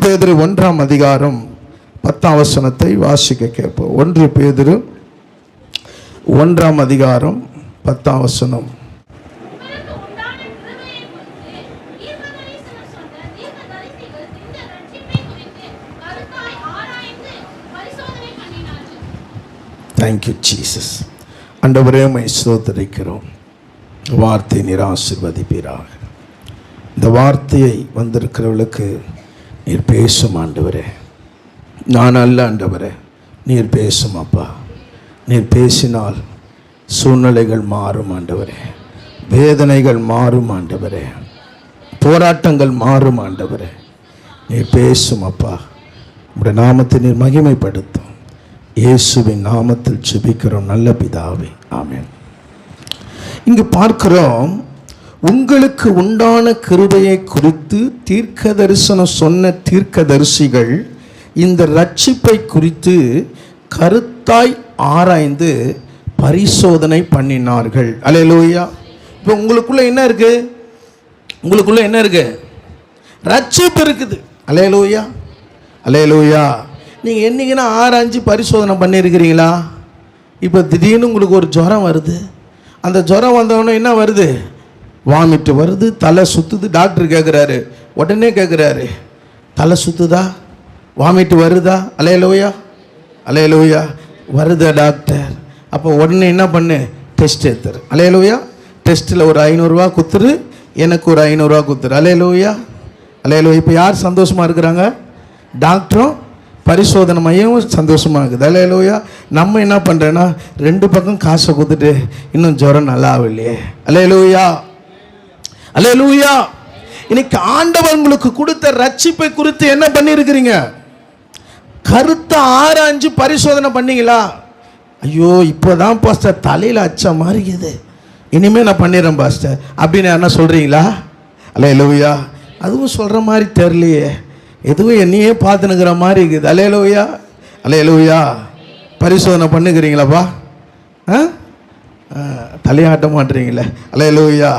பேதுரு 1 அதிகாரம் 10 வாசிக்க கேட்போம். 1 பேதுரு 1 அதிகாரம் 10. Thank you Jesus. ஆண்டவரே உம்மை ஸ்தோத்திரிக்கிறோம். வார்த்தை நீர் ஆசீர்வதிப்பீராக. இந்த வார்த்தையை வந்திருக்கிறவர்களுக்கு நீர் பேசும் ஆண்டவரே. நான் அல்ல ஆண்டவரே, நீர் பேசும் அப்பா. நீர் பேசினால் சூழ்நிலைகள் மாறும் ஆண்டவரே, வேதனைகள் மாறும் ஆண்டவரே, போராட்டங்கள் மாறும் ஆண்டவரே. நீர் பேசும் அப்பா. உம்முடைய நாமத்தை நீர் மகிமைப்படுத்தும். இயேசுவின் நாமத்தில் ஜெபிக்கிறோம் நல்ல பிதாவே, ஆமென். இங்கு பார்க்கிறோம், உங்களுக்கு உண்டான கிருபையை குறித்து தீர்க்க தரிசனம் சொன்ன தீர்க்கதரிசிகள் இந்த ரட்சிப்பை குறித்து கருத்தாய் ஆராய்ந்து பரிசோதனை பண்ணினார்கள். அல்லேலூயா. இப்போ உங்களுக்குள்ள என்ன இருக்கு? உங்களுக்குள்ள என்ன இருக்கு? ரட்சிப்பு இருக்குது. அல்லேலூயா, அல்லேலூயா. நீங்கள் என்னைக்குன்னா ஆராய்ஞ்சு பரிசோதனை பண்ணியிருக்கிறீங்களா? இப்போ திடீர்னு உங்களுக்கு ஒரு ஜுரம் வருது. அந்த ஜுரம் வந்தவொடனே என்ன வருது? வாமிட்டு வருது, தலை சுற்றுது. டாக்டர் கேட்குறாரு, உடனே கேட்குறாரு, தலை சுற்றுதா, வாமிட்டு வருதா? அல்லேலூயா, அல்லேலூயா. வருதா டாக்டர்? அப்போ உடனே என்ன பண்ணு? டெஸ்ட் எடுத்துரு. அல்லேலூயா. டெஸ்ட்டில் ஒரு 500 ரூபா குத்துரு, எனக்கு ஒரு 500 ரூபா குத்துரு. அல்லேலூயா, அல்லேலூயா. இப்போ யார் சந்தோஷமாக இருக்கிறாங்க? டாக்டரும் பரிசோதனை மையம் சந்தோஷமாக இருக்குது. அல்லேலூயா. நம்ம என்ன பண்ணுறேன்னா 2 பக்கம் காசை கொடுத்துட்டு இன்னும் ஜுரம் நல்லா ஆகலையே. அல்லேலூயா, அல்லேலூயா. இன்னைக்கு ஆண்டவர் உங்களுக்கு கொடுத்த ரட்சிப்பை குறித்து என்ன பண்ணியிருக்கிறீங்க? கருத்தை ஆராய்ஞ்சு பரிசோதனை பண்ணீங்களா? ஐயோ இப்போதான் பாஸ்டர் தலையில் அச்ச மாதிரி இருக்குது, இனிமேல் நான் பண்ணிடுறேன் பாஸ்டர் அப்படின்னு என்ன சொல்கிறீங்களா? அல்லேலூயா. அதுவும் சொல்கிற மாதிரி தெரியலையே, எதுவும் என்னையே பார்த்துனுக்கிற மாதிரி இருக்குது. அல்லேலூயா, அல்லேலூயா. பரிசோதனை பண்ணுகிறீங்களாப்பா? தலையாட்ட மாட்டீங்களே. அல்லேலூயா.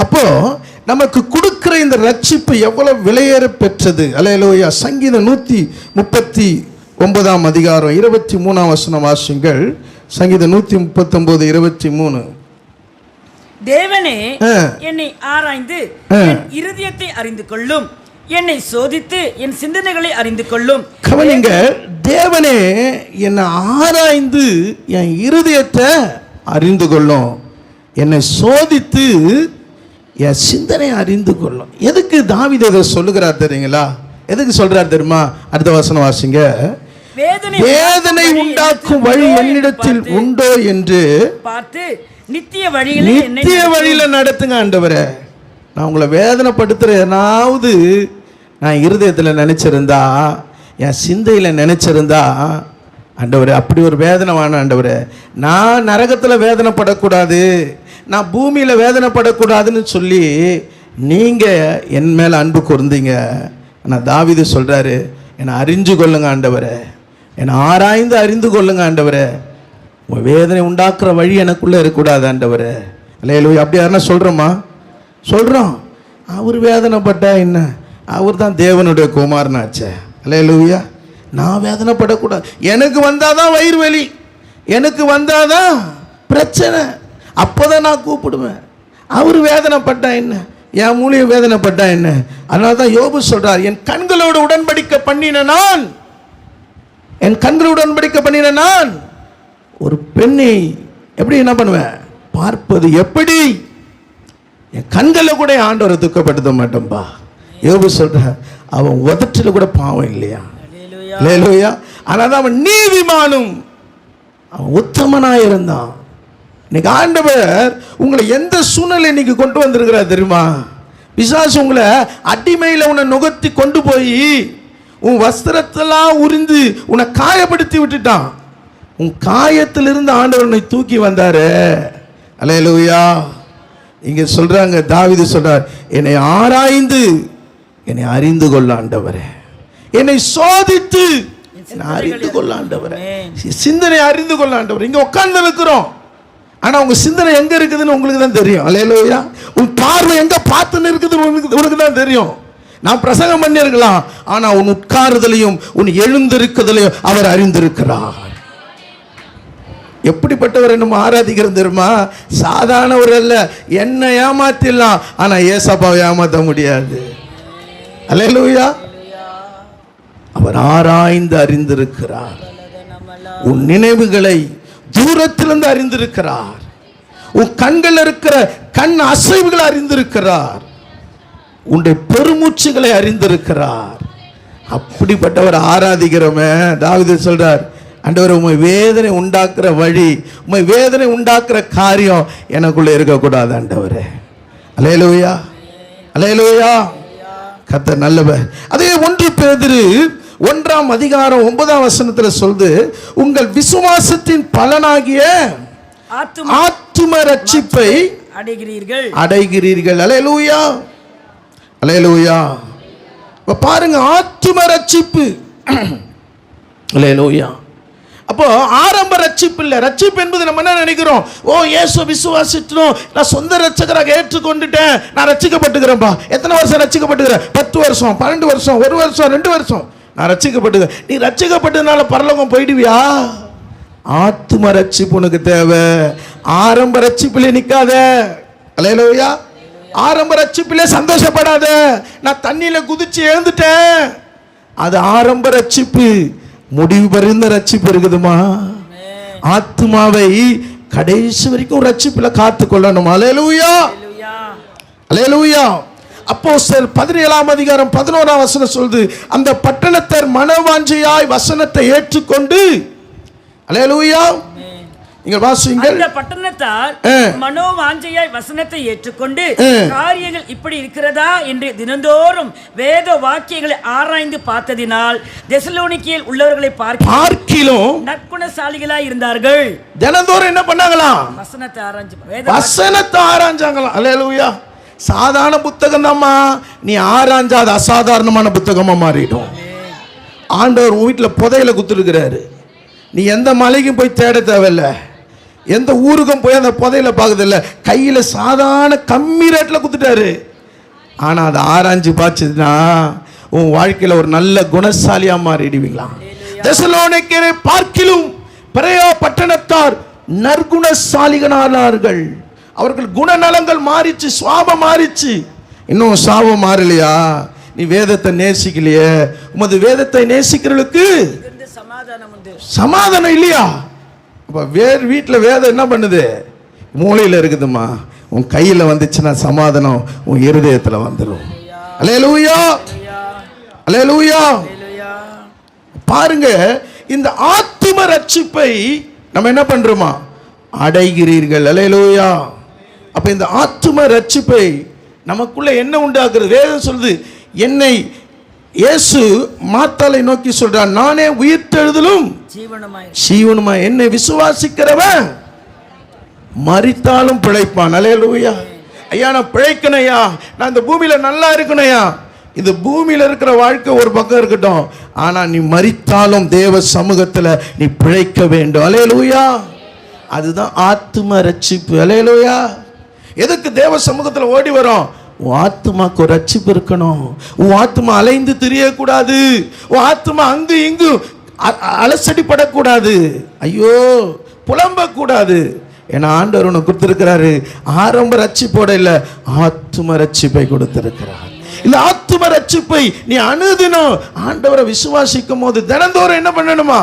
அப்போது நமக்கு கொடுக்குற இந்த ரட்சிப்பு எவ்வளோ விலையேற பெற்றது. அல்லேலூயா. சங்கீதம் 139 அதிகாரம் 23 வாசிங்கள். சங்கீதம் 139 23. தேவனே என்னை ஆராய்ந்து என் இருதயத்தை அறிந்து கொள்ளும், என்னை சோதித்து என் சிந்தனைகளை அறிந்து கொள்ளும். கவனிங்க, தேவனே என்னை ஆராய்ந்து என் இருதயத்தை அறிந்து கொள்ளும், என்னை சோதித்து என் சிந்தனை அறிந்து கொள்ளும். எதுக்கு தாவீது இதை சொல்லுகிறார் தெரியுங்களா? எதுக்கு சொல்றார் தெரியுமா? அடுத்த வசனம் வாசிங்க. வேதனை உண்டாக்கும் வழி என்னிடத்தில் உண்டோ என்று பார்த்து நித்திய வழியில நடத்துங்க ஆண்டவரே. நான் உங்களை வேதனைப்படுத்துகிற ஏதாவது நான் இருதயத்தில் நினச்சிருந்தா, என் சிந்தையில் நினச்சிருந்தா, ஆண்டவரே அப்படி ஒரு வேதனை வேணும் ஆண்டவரே. நான் நரகத்தில் வேதனைப்படக்கூடாது, நான் பூமியில் வேதனைப்படக்கூடாதுன்னு சொல்லி நீங்கள் என் மேலே அன்பு கூர்ந்தீங்க. ஆனால் தாவீது சொல்கிறாரு, என்னை அறிஞ்சு கொள்ளுங்க ஆண்டவரே, என்னை ஆராய்ந்து அறிந்து கொள்ளுங்க ஆண்டவரே. உங்கள் வேதனை உண்டாக்குற வழி எனக்குள்ளே இருக்கக்கூடாது ஆண்டவரே. அல்லேலூயா. அப்படி யாருன்னா சொல்கிறோமா? சொல்கிறோம். அவர் வேதனைப்பட்டா என்ன? அவர் தான் தேவனுடைய குமாரனாச்சே. அல்லேலூயா. நான் வேதனைப்படக்கூடாது. எனக்கு வந்தாதான் வயிறு வலி, எனக்கு வந்தாதான் பிரச்சனை, அப்போ தான் நான் கூப்பிடுவேன். அவர் வேதனைப்பட்டா என்ன? என் மூலியம் வேதனைப்பட்டா என்ன? அதனால தான் யோபு சொல்கிறார், என் கண்களோடு உடன்படிக்கை பண்ணின நான், என் கண்களோடு உடன்படிக்கை பண்ணின நான் ஒரு பெண்ணை எப்படி என்ன பண்ணுவேன்? பார்ப்பது எப்படி? என் கண்களில் கூட ஆண்டவரை துக்கப்படுத்த மாட்டோம்பா. யோபு சொல்ற, அவன் உதட்டில் கூட பாவம் இல்லையா? அல்லேலூயா. ஆனால் அவன் நீதிமானும், அவன் உத்தமனாக இருந்தான். இன்னைக்கு ஆண்டவர் உங்களை எந்த சூழ்நிலை இன்னைக்கு கொண்டு வந்திருக்கிறார் தெரியுமா? பிசாசு உங்களை அடிமையில் உன்னை நுகர்த்தி கொண்டு போய் உன் வஸ்திரத்தெல்லாம் உரிந்து உன்னை காயப்படுத்தி விட்டுட்டான். உன் காயத்திலிருந்து ஆண்டவர் உன்னை தூக்கி வந்தாரு. அல்லேலூயா. இங்கே சொல்கிறாங்க, தாவீது சொல்கிறார், என்னை ஆராய்ந்து என்னை அறிந்து கொள்ள ஆண்டவரே, என்னை சோதித்து என்னை அறிந்து கொள்ள ஆண்டவரே, சிந்தனை அறிந்து கொள்ள ஆண்டவரே. இங்கே உட்கார்ந்து இருக்கிறோம், ஆனால் உங்கள் சிந்தனை எங்கே இருக்குதுன்னு உங்களுக்கு தான் தெரியும். அல்லேலூயா. உன் பார்வை எங்கே பார்த்துன்னு இருக்குதுன்னு உனக்கு தான் தெரியும். நான் பிரசங்கம் பண்ணியிருக்கலாம், ஆனா உன் உட்காருதலையும் உன் எழுந்திருக்குதலையும் அவர் அறிந்திருக்கிறார். எப்படிப்பட்டவர் நம்ம ஆராதிக்கிறது தெரியுமா? சாதாரணவர் அல்ல. என்ன ஏமாத்திடலாம், ஆனா ஏசப்பாவை ஏமாற்ற முடியாது. அல்லேலூயா. அவர் ஆராய்ந்து அறிந்திருக்கிறார். உன் நினைவுகளை தூரத்திலிருந்து அறிந்திருக்கிறார். உன் கண்கள் இருக்கிற கண் அசைவுகளை அறிந்திருக்கிறார். உன்னுடைய பெருமூச்சுகளை அறிந்திருக்கிறார். அப்படிப்பட்டவர் ஆராதிக்கிறோமே. தாவீது சொல்றார், ஆண்டவர் உம்மை வேதனை உண்டாக்குற வழி, உம்மை வேதனை உண்டாக்குற காரியம் எனக்குள்ள இருக்கக்கூடாது ஆண்டவரே. அல்லேலூயா, அல்லேலூயா. கர்த்தர் நல்லவர். அதே 1 பேதுரு 1:9 சொல்லுது, உங்கள் விசுவாசத்தின் பலனாகிய ஆத்தும ரட்சிப்பை அடைகிறீர்கள். அல்லேலூயா, அல்லேலூயா. இப்ப பாருங்க, ஆத்தும ரட்சிப்பு. அல்லேலூயா. அப்போ ஆரம்ப ரட்சிப்பு இல்லை. ரட்சிப்பு என்பது நம்ம என்ன நினைக்கிறோம்? ஓ, இயேசு விசுவாசிட்டோம், நான் சொந்த ரட்சகராக ஏற்றுக்கொண்டுட்டேன், நான் ரட்சிக்கப்பட்டுக்கிறேன்பா. எத்தனை வருஷம் ரட்சிக்கப்பட்டுக்கிறேன்? 10 வருஷம், 12 வருஷம், 1 வருஷம், 2 வருஷம் நான் ரட்சிக்கப்பட்டுக்கிறேன். நீ ரட்சிக்கப்பட்டதுனால பரலோகம் போயிடுவியா? ஆத்தும ரட்சிப்பு உனக்கு தேவை. ஆரம்ப ரட்சிப்பிலே நிற்காத. அல்லேலூயா. ஆரம்ப ரட்சிப்பிலே சந்தோஷப்படாத. நான் தண்ணியில குதிச்சு எழுந்துட்டேன், அது ஆரம்ப ரட்சிப்பு. முடிவு பரிந்த ரட்சிப்பு இருக்குதுமா? ஆத்மாவை கடைசி வரைக்கும் ரட்சிப்புல காத்து கொள்ளணும். அல்லேலூயா, அல்லேலூயா. அப்போஸ்தலர் 17:11 சொல்லுது, அந்த பட்டணத்தார் மனவாஞ்சையாய் வசனத்தை ஏற்றுக்கொண்டு, அல்லேலூயா, நீங்கள் வாசியுங்கள். அந்த பட்டணத்தார் மனோவாஞ்சையாய் வசனத்தை ஏற்றுக்கொண்டு காரியங்கள் இப்படி இருக்கிறதா என்று தினந்தோறும் வேத வாக்கியங்களை ஆராய்ந்து பார்த்ததினால் தெசலோனிக்கேயில் உள்ளவர்களை பார்க்கிலும் நற்குணசாலிகளாய் இருந்தார்கள். தினந்தோறும் என்ன பண்ணாங்களாம்? வசனத்தை ஆராய்ஞ்சாங்களாம். அல்லேலூயா. சாதாரண புத்தகம் தான்மா, நீ ஆராய்ஞ்சா அது அசாதாரணமான புத்தகமா மாறிடும். ஆண்டவர் உன் வீட்டில் புதையில குத்துருக்கிறாரு. நீ எந்த மலைக்கும் போய் தேட தேவையில்லை, எந்த ஊருக்கும் போய் அந்த புதையில பார்க்கறதில்ல. கையில் சாதாரண கம்மி ரேட்டில் குத்துட்டாரு. ஆனால் அதை ஆராய்ஞ்சு பார்த்துன்னா உன் வாழ்க்கையில் ஒரு நல்ல குணசாலியாக மாறிடுவீங்களா? தெசலோனிக்கேயரை பார்க்கிலும் பெரோயா பட்டணத்தார் நற்குணசாலிகளானார்கள். அவர்கள் குணநலங்கள் மாறிச்சு, சுவாபம் மாறிச்சு. இன்னும் சாபம் மாறலையா? நீ வேதத்தை நேசிக்கலையே. உமது வேதத்தை நேசிக்கிறவர்களுக்கு சமாதானம் இல்லையா? அப்ப வேறு வீட்டில் வேதம் என்ன பண்ணுது? மூளையில் இருக்குதுமா. உன் கையில் வந்துச்சுன்னா சமாதானம் உன் இருதயத்தில் வந்துடும். அல்லேலூயா, அல்லேலூயா. பாருங்க, இந்த ஆத்தும ரட்சிப்பை நம்ம என்ன பண்றோமா? அடைகிறீர்கள். அல்லேலூயா. அப்ப இந்த ஆத்தும ரட்சிப்பை நமக்குள்ள என்ன உண்டாக்குறது? வேதம் சொல்லுது, என்னை இயேசு மாத்தாளை நோக்கி சொல்றான், நானே உயிர்த்தெழுதலும் ஜீவனுமாய் என்னை விசுவாசிக்கிறவன் மரித்தாலும் பிழைப்பான். அல்லேலூயா. ஐயா, நான் பிழைக்கணும் ஐயா, நான் இந்த பூமியில நல்லா இருக்கணும் ஐயா. இந்த பூமியில இருக்கிற வாழ்க்கை ஒரு பக்கம் இருக்கட்டும், ஆனா நீ மரித்தாலும் தேவ சமூகத்துல நீ பிழைக்க வேண்டும். அல்லேலூயா. அதுதான் ஆத்தும ரட்சிப்பு. அல்லேலூயா. எதுக்கு தேவ சமூகத்துல ஓடி வரோம்? உன் ஆத்மாக்கு ஒரு ரட்சிப்பு இருக்கணும். உன் ஆத்மா அலைந்து திரியக்கூடாது. உன் ஆத்மா அங்கு இங்கு அலசடிப்படக்கூடாது. ஐயோ, புலம்பக்கூடாது. ஏன்னா ஆண்டவர் உனக்கு கொடுத்திருக்கிறாரு ஆரம்ப ரட்சிப்போட இல்லை, ஆத்தும ரட்சிப்பை கொடுத்திருக்கிறார். இந்த ஆத்தும ரட்சிப்பை நீ அனுதினம் ஆண்டவரை விசுவாசிக்கும் போது தினந்தோறும் என்ன பண்ணணுமா?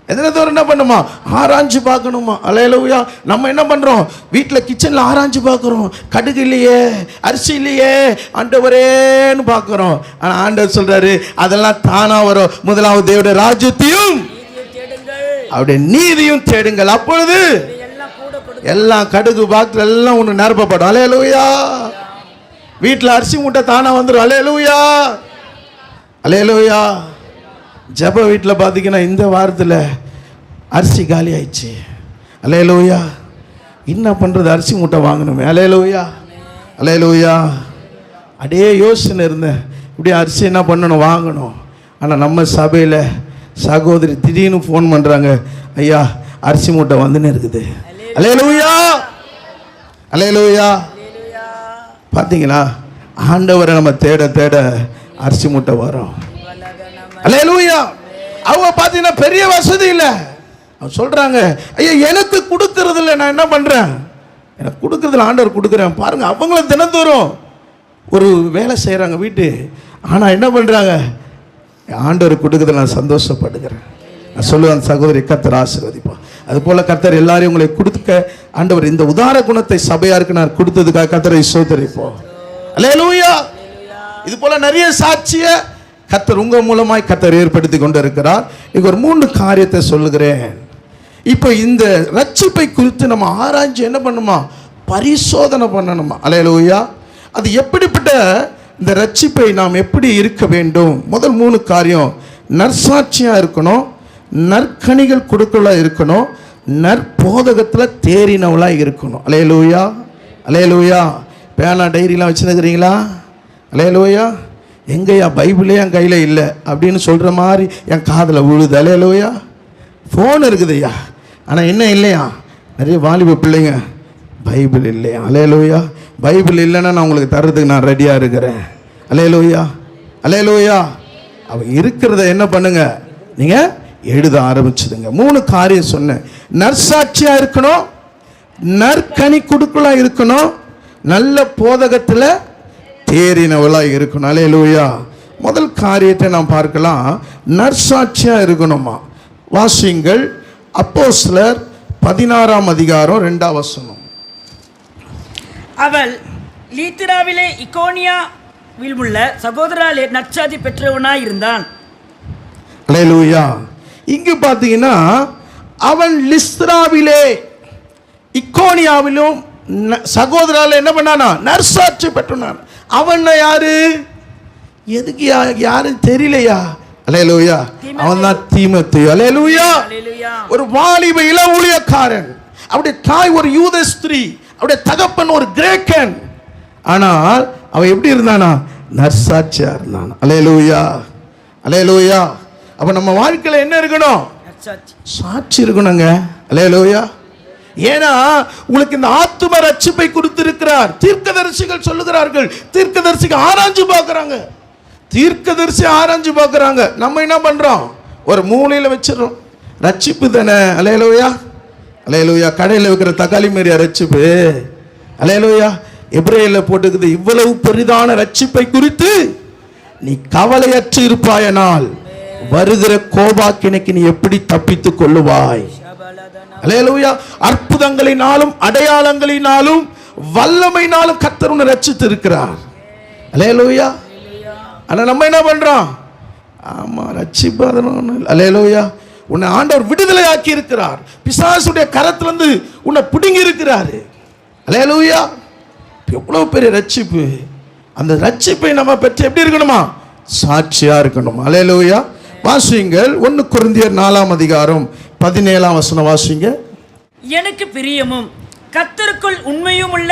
தினந்தோறும் என்ன பண்ணுமா? ஆராய்ஞ்சு பார்க்கணுமா? அல்லேலூயா. நம்ம என்ன பண்றோம்? வீட்டில் கிச்சனில் ஆராய்ஞ்சு பார்க்குறோம். கடுகு இல்லையே, அரிசி இல்லையே, ஆண்டவரேன்னு பார்க்குறோம். ஆனால் ஆண்டவர் சொல்றாரு, அதெல்லாம் தானா வரும். முதலாவது தேவனுடைய ராஜ்யத்தையும் அவருடைய நீதியும் தேடுங்கள், அப்பொழுது எல்லாம் கடுகு பாக்ஸ் எல்லாம் ஒன்று நிரப்பப்படும். அல்லேலூயா. வீட்டில் அரிசி மூட்டை தானா வந்துடும். அல்லேலூயா, அல்லேலூயா. ஜப வீட்டில் பார்த்தீங்கன்னா இந்த வாரத்தில் அரிசி காலி ஆயிடுச்சு. அல்லேலூயா. என்ன பண்ணுறது? அரிசி மூட்டை வாங்கணுமே. அல்லேலூயா, அல்லேலூயா. அப்படியே யோசனை இருந்தேன், இப்படியே அரிசி என்ன பண்ணணும், வாங்கணும். ஆனால் நம்ம சபையில் சகோதரி திடீர்னு ஃபோன் பண்ணுறாங்க, ஐயா அரிசி மூட்டை வந்துன்னு இருக்குது. அல்லேலூயா, அல்லேலூயா. பார்த்தீங்களா? ஆண்டவரை நம்ம தேட தேட அரிசி மூட்டை வரும். அல்லேலூயா. அவங்க பார்த்தீங்கன்னா பெரிய வசதி இல்லை. அவங்க சொல்றாங்க, ஐயா எனக்கு கொடுக்கறது இல்லை, நான் என்ன பண்றேன், எனக்கு கொடுக்கறதுல ஆண்டவர் கொடுக்குறேன் பாருங்க. அவங்களும் தினந்தோறும் ஒரு வேலை செய்கிறாங்க வீட்டு, ஆனால் என்ன பண்ணுறாங்க, ஆண்டவர் கொடுக்குறதுல நான் சந்தோஷப்படுகிறேன். நான் சொல்லுவேன், சகோதரி கர்த்தர் ஆசீர்வதிப்பா. அதுபோல் கர்த்தர் எல்லாரையும் உங்களை கொடுக்க ஆண்டவர் இந்த உதார குணத்தை சபையாருக்கு நான் கொடுத்ததுக்காக கர்த்தரை ஸ்தோத்திரிப்போம். அல்லேலூயா. இது போல நிறைய சாட்சிய கர்த்தர் உங்க மூலமாய் கர்த்தர் ஏற்படுத்தி கொண்டு இருக்கிறார். இங்க ஒரு 3 காரியத்தை சொல்லுகிறேன். இப்போ இந்த ரட்சிப்பை குறித்து நம்ம ஆராய்ச்சி என்ன பண்ணுமா, பரிசோதனை பண்ணணுமா. அல்லேலூயா. அது எப்படிப்பட்ட இந்த ரட்சிப்பை நாம் எப்படி இருக்க வேண்டும்? முதல் 3 காரியம், நற்சாட்சியாக இருக்கணும், நற்கனிகள் கொடுக்கலா இருக்கணும், நற்போதகத்தில் தேறினவளாக இருக்கணும். அல்லேலூயா. அல்லேலூயா. பேனா டைரிலாம் வச்சுருக்கிறீங்களா? அல்லேலூயா. எங்கேயா பைபிளே என் கையில் இல்லை அப்படின்னு சொல்கிற மாதிரி என் காதில் விழுது. அல்லேலூயா. ஃபோன் இருக்குதுய்யா, ஆனால் என்ன இல்லையா, நிறைய வாலிப பிள்ளைங்க பைபிள் இல்லையா. அல்லேலூயா. பைபிள் இல்லைன்னா நான் உங்களுக்கு தர்றதுக்கு நான் ரெடியாக இருக்கிறேன். அல்லேலூயா. அல்லேலூயா. அவ இருக்கிறத என்ன பண்ணுங்க, நீங்கள் எழுத ஆரம்பிச்சுதுங்க. 3 காரியம் சொன்னேன். நற்சாட்சியாக இருக்கணும், நற்கனி கொடுக்கலாம் இருக்கணும், நல்ல போதகத்தில் தேறினவளாக இருக்கணும். அல்லேலூயா. முதல் காரியத்தை நாம் பார்க்கலாம், நற்சாட்சியாக இருக்கணுமா. வாசிங்கள் அப்போஸ்தலர் 16ஆம் அதிகாரம் 2ஆம் வசனம். அவள் லீத்திராவிலே இக்கோனியாவில் உள்ள சகோதராலே நற்சாதி பெற்றவனாய் இருந்தான். அல்லேலூயா. இங்கு பார்த்தீங்கன்னா அவன் லிஸ்திராவிலே இக்கோனியாவிலும் சகோதரால என்ன பண்ணானா, நற்சாட்சி பெற்றான். அவன் யாரு, எதுக்கு யாரு தெரியலையா. அல்லேலூயா. அவன் தான் தீமோத்தேயு. அல்லேலூயா. ஒரு வாலிப இள ஊழியக்காரன். அவருடைய தாய் ஒரு யூத ஸ்திரீ, அவருடைய தகப்பன் ஒரு கிரேக்கன். ஆனால் அவன் எப்படி இருந்தானா, நற்சாட்சியா இருந்தான். அல்லேலூயா. அல்லேலூயா. அப்ப நம்ம வாழ்க்கையில என்ன இருக்கணும், சாட்சி இருக்கணுங்க. அல்லேலூயா. ஏன்னா உங்களுக்கு இந்த ஆத்தும ரட்சிப்பை கொடுத்திருக்கிறார். தீர்க்கதரிசிகள் சொல்லுகிறார்கள், தீர்க்கதரிசிக்கு ஆராய்ஞ்சு பார்க்கறாங்க, தீர்க்கதரிசி ஆராய்ஞ்சு பார்க்கறாங்க. நம்ம என்ன பண்றோம், ஒரு மூலையில வச்சிடறோம். ரட்சிப்பு தானே. அல்லேலூயா. அல்லேலூயா. கடையில் வைக்கிற தக்காளி மாரியா ரட்சிப்பு. அல்லேலூயா. எபிரேயர்ல போட்டுக்குது, இவ்வளவு பெரிதான ரட்சிப்பை குறித்து நீ கவலையற்று இருப்பாயனால் வருகிற கோபாக்கினைக்கு நீ எப்படி தப்பித்துக் கொள்ளுவாய். அல்லேலூயா. அற்புதங்களினாலும் அடையாளங்களினாலும் வல்லமையினாலும் கர்த்தர் உன்னை ரட்சித்து இருக்கிறார். அல்லேலூயா. ஆனா நம்ம என்ன பண்றோம், ஆமா ரட்சிப்பு அதனால. அல்லேலூயா. உன்னை ஆண்டவர் விடுதலை ஆக்கி இருக்கிறார். பிசாசுடைய கரத்திலிருந்து உன்னை பிடுங்கி இருக்கிறாரு. அல்லேலூயா. எவ்வளவு பெரிய ரட்சிப்பு. அந்த ரட்சிப்பை நம்ம பெற்று எப்படி இருக்கணுமா, சாட்சியா இருக்கணும். அல்லேலூயா. வாசியுங்கள் 1 கொரிந்தியர் 4ஆம் அதிகாரம் 17ஆம் வசனம் வாசிங்க. எனக்கு பிரியமும் கர்த்தருக்குள் உண்மையும் உள்ள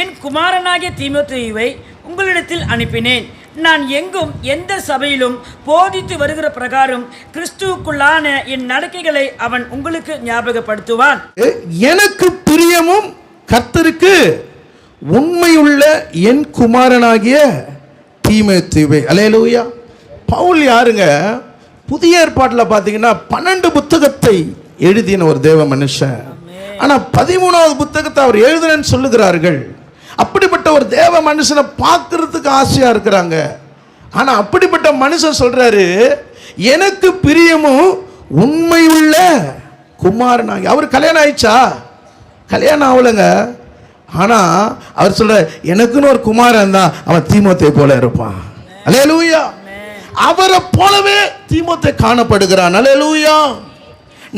என் குமாரனாகிய தீமோத்தேயுவை உங்களிடத்தில் அனுப்பினேன். நான் எங்கும் எந்த சபையிலும் போதித்து வருகிற பிரகாரம் கிறிஸ்துவுக்குள்ளான என் நடக்கைகளை அவன் உங்களுக்கு ஞாபகப்படுத்துவான். எனக்கு பிரியமும் கர்த்தருக்கு உண்மையுள்ள என் குமாரனாகிய தீமோத்தேயுவை. அல்லேலூயா. பவுல் யாருங்க, புதிய ஏற்பாட்டில் பார்த்தீங்கன்னா 12 புத்தகத்தை எழுதின ஒரு தேவ மனுஷன். ஆனால் 13வது புத்தகத்தை அவர் எழுதுறேன்னு சொல்லுகிறார்கள். அப்படிப்பட்ட ஒரு தேவ மனுஷனை பார்க்கறதுக்கு ஆசையா இருக்கிறாங்க. ஆனால் அப்படிப்பட்ட மனுஷன் சொல்றாரு, எனக்கு பிரியமும் உண்மையுள்ள குமாரனாகி. அவர் கல்யாணம் ஆயிடுச்சா, கல்யாணம் ஆகலைங்க. ஆனால் அவர் சொல்ற, எனக்குன்னு ஒரு குமாரன் தான், அவன் தீமோத்தேயு போல இருப்பான். அல்லேலூயா. அவரை போலவே தீமோத்தேயு காணப்படுகிறான். அல்லேலூயா.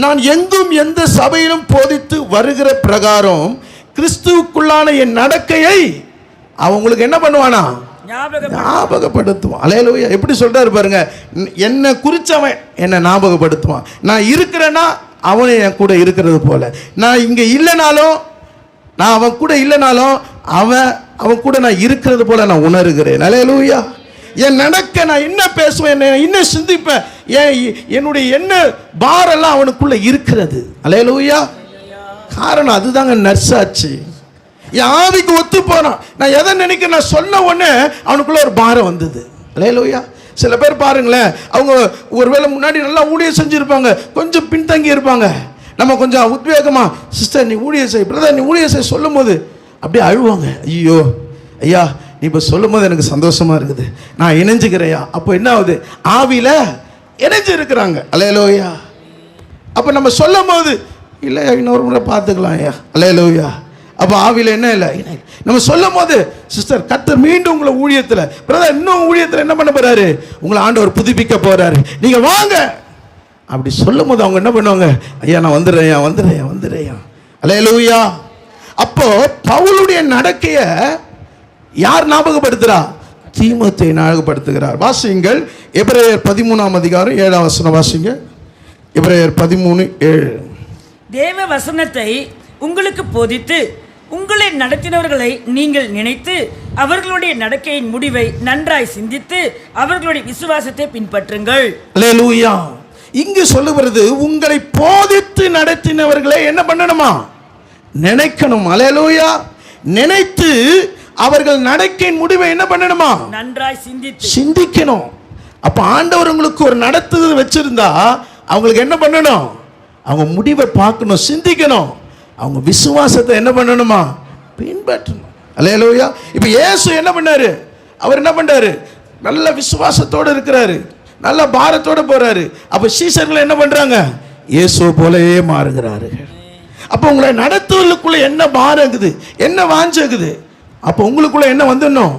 நான் எங்கும் எந்த சபையிலும் போதித்து வருகிற பிரகாரம் கிறிஸ்துவுக்குள்ளான என் நடக்கையை அவங்களுக்கு என்ன பண்ணுவானா, ஞாபகப்படுத்துவான். அல்லேலூயா. எப்படி சொல்றாரு பாருங்க, என்னை குறிச்சவன் என்னை ஞாபகப்படுத்துவான். நான் இருக்கிறேன்னா அவனை என் கூட இருக்கிறது போல, நான் இங்க இல்லைனாலும், நான் அவன் கூட இல்லைனாலும் அவன் கூட நான் இருக்கிறது போல நான் உணர்கிறேன். அல்லேலூயா. என் நடக்க நான் என்ன பேசுவேன், என்ன சிந்திப்பேன், என்னுடைய என்ன பாரெல்லாம் அவனுக்குள்ள இருக்கிறது. அல்லேலூயா. காரணம் அதுதாங்க நற்சாட்சி. என் ஆவிக்கு ஒத்து போறான். நான் எதை நினைக்கிறேன், நான் சொன்ன உடனே அவனுக்குள்ள ஒரு பாரம் வந்தது. அல்லேலூயா. சில பேர் பாருங்களேன், அவங்க ஒருவேளை முன்னாடி நல்லா ஊழியம் செஞ்சுருப்பாங்க, கொஞ்சம் பின்தங்கி இருப்பாங்க. நம்ம கொஞ்சம் உத்வேகமா, சிஸ்டர் நீ ஊழியம் செய், பிரதர் நீ ஊழியம் செய் சொல்லும் போது அப்படியே அழுவாங்க. ஐயோ ஐயா நீ இப்போ சொல்லும் போது எனக்கு சந்தோஷமா இருக்குது, நான் இணைஞ்சுக்கிறையா. அப்போ என்ன ஆகுது, ஆவியில இணைஞ்சு இருக்கிறாங்க. அல்லேலூயா. அப்போ நம்ம சொல்லும் போது இல்லை இன்னொரு முறை பார்த்துக்கலாம் ஐயா. அல்லேலூயா. அப்போ ஆவியில் என்ன இல்லை, நம்ம சொல்லும் போது சிஸ்டர் கர்த்தர் மீண்டும் உங்களை ஊழியத்தில், பிரதர் இன்னும் ஊழியத்தில் என்ன பண்ண போறாரு, உங்களை ஆண்டவர் புதுப்பிக்க போறாரு, நீங்க வாங்க அப்படி சொல்லும் போது அவங்க என்ன பண்ணுவாங்க, ஐயா நான் வந்துடுறேன். அல்லேலூயா. அப்போ பவுலுடைய நடக்கைய யார் ஞாபகப்படுத்துறா, தீமோத்தேயு ஞாபகப்படுத்துகிறார். வாசிங்கள் எபிரேயர் 13ஆம் அதிகாரம் 7ஆம் வசனம் வாசிங்க. எபிரேயர் 13:7. தேவ வசனத்தை உங்களுக்கு போதித்து உங்களை நடத்தினவர்களை நீங்கள் நினைத்து அவர்களுடைய நடக்கையின் முடிவை நன்றாய் சிந்தித்து அவர்களுடைய விசுவாசத்தை பின்பற்றுங்கள். அல்லேலூயா. இங்கு சொல்லுகிறது உங்களை போதித்து நடத்தினவர்களை என்ன பண்ணணுமா, நினைக்கணும். அல்லேலூயா. நினைத்து அவர்கள் நடக்கையின் முடிவை என்ன பண்ணணுமா, நன்றாய் சிந்திக்கணும். அப்ப ஆண்டவர் உங்களுக்கு ஒரு நடத்துதல் வச்சிருந்தா அவங்களுக்கு என்ன பண்ணணும், அவங்க முடிவை பார்க்கணும், சிந்திக்கணும், அவங்க விசுவாசத்தை என்ன பண்ணணுமா, பின்பற்றணும். அல்லேலூயா. இப்போ இயேசு என்ன பண்ணாரு, அவர் என்ன பண்றாரு, நல்ல விசுவாசத்தோடு இருக்கிறாரு, நல்ல பாரத்தோடு போறாரு. அப்போ சீசர்கள் என்ன பண்றாங்க, இயேசு போலவே மாறுகிறார்கள். அப்போ உங்களை நடத்துவதற்குள்ள என்ன பாரம் இருக்குது, என்ன வாஞ்சுக்குது, அப்போ உங்களுக்குள்ள என்ன வந்துடணும்,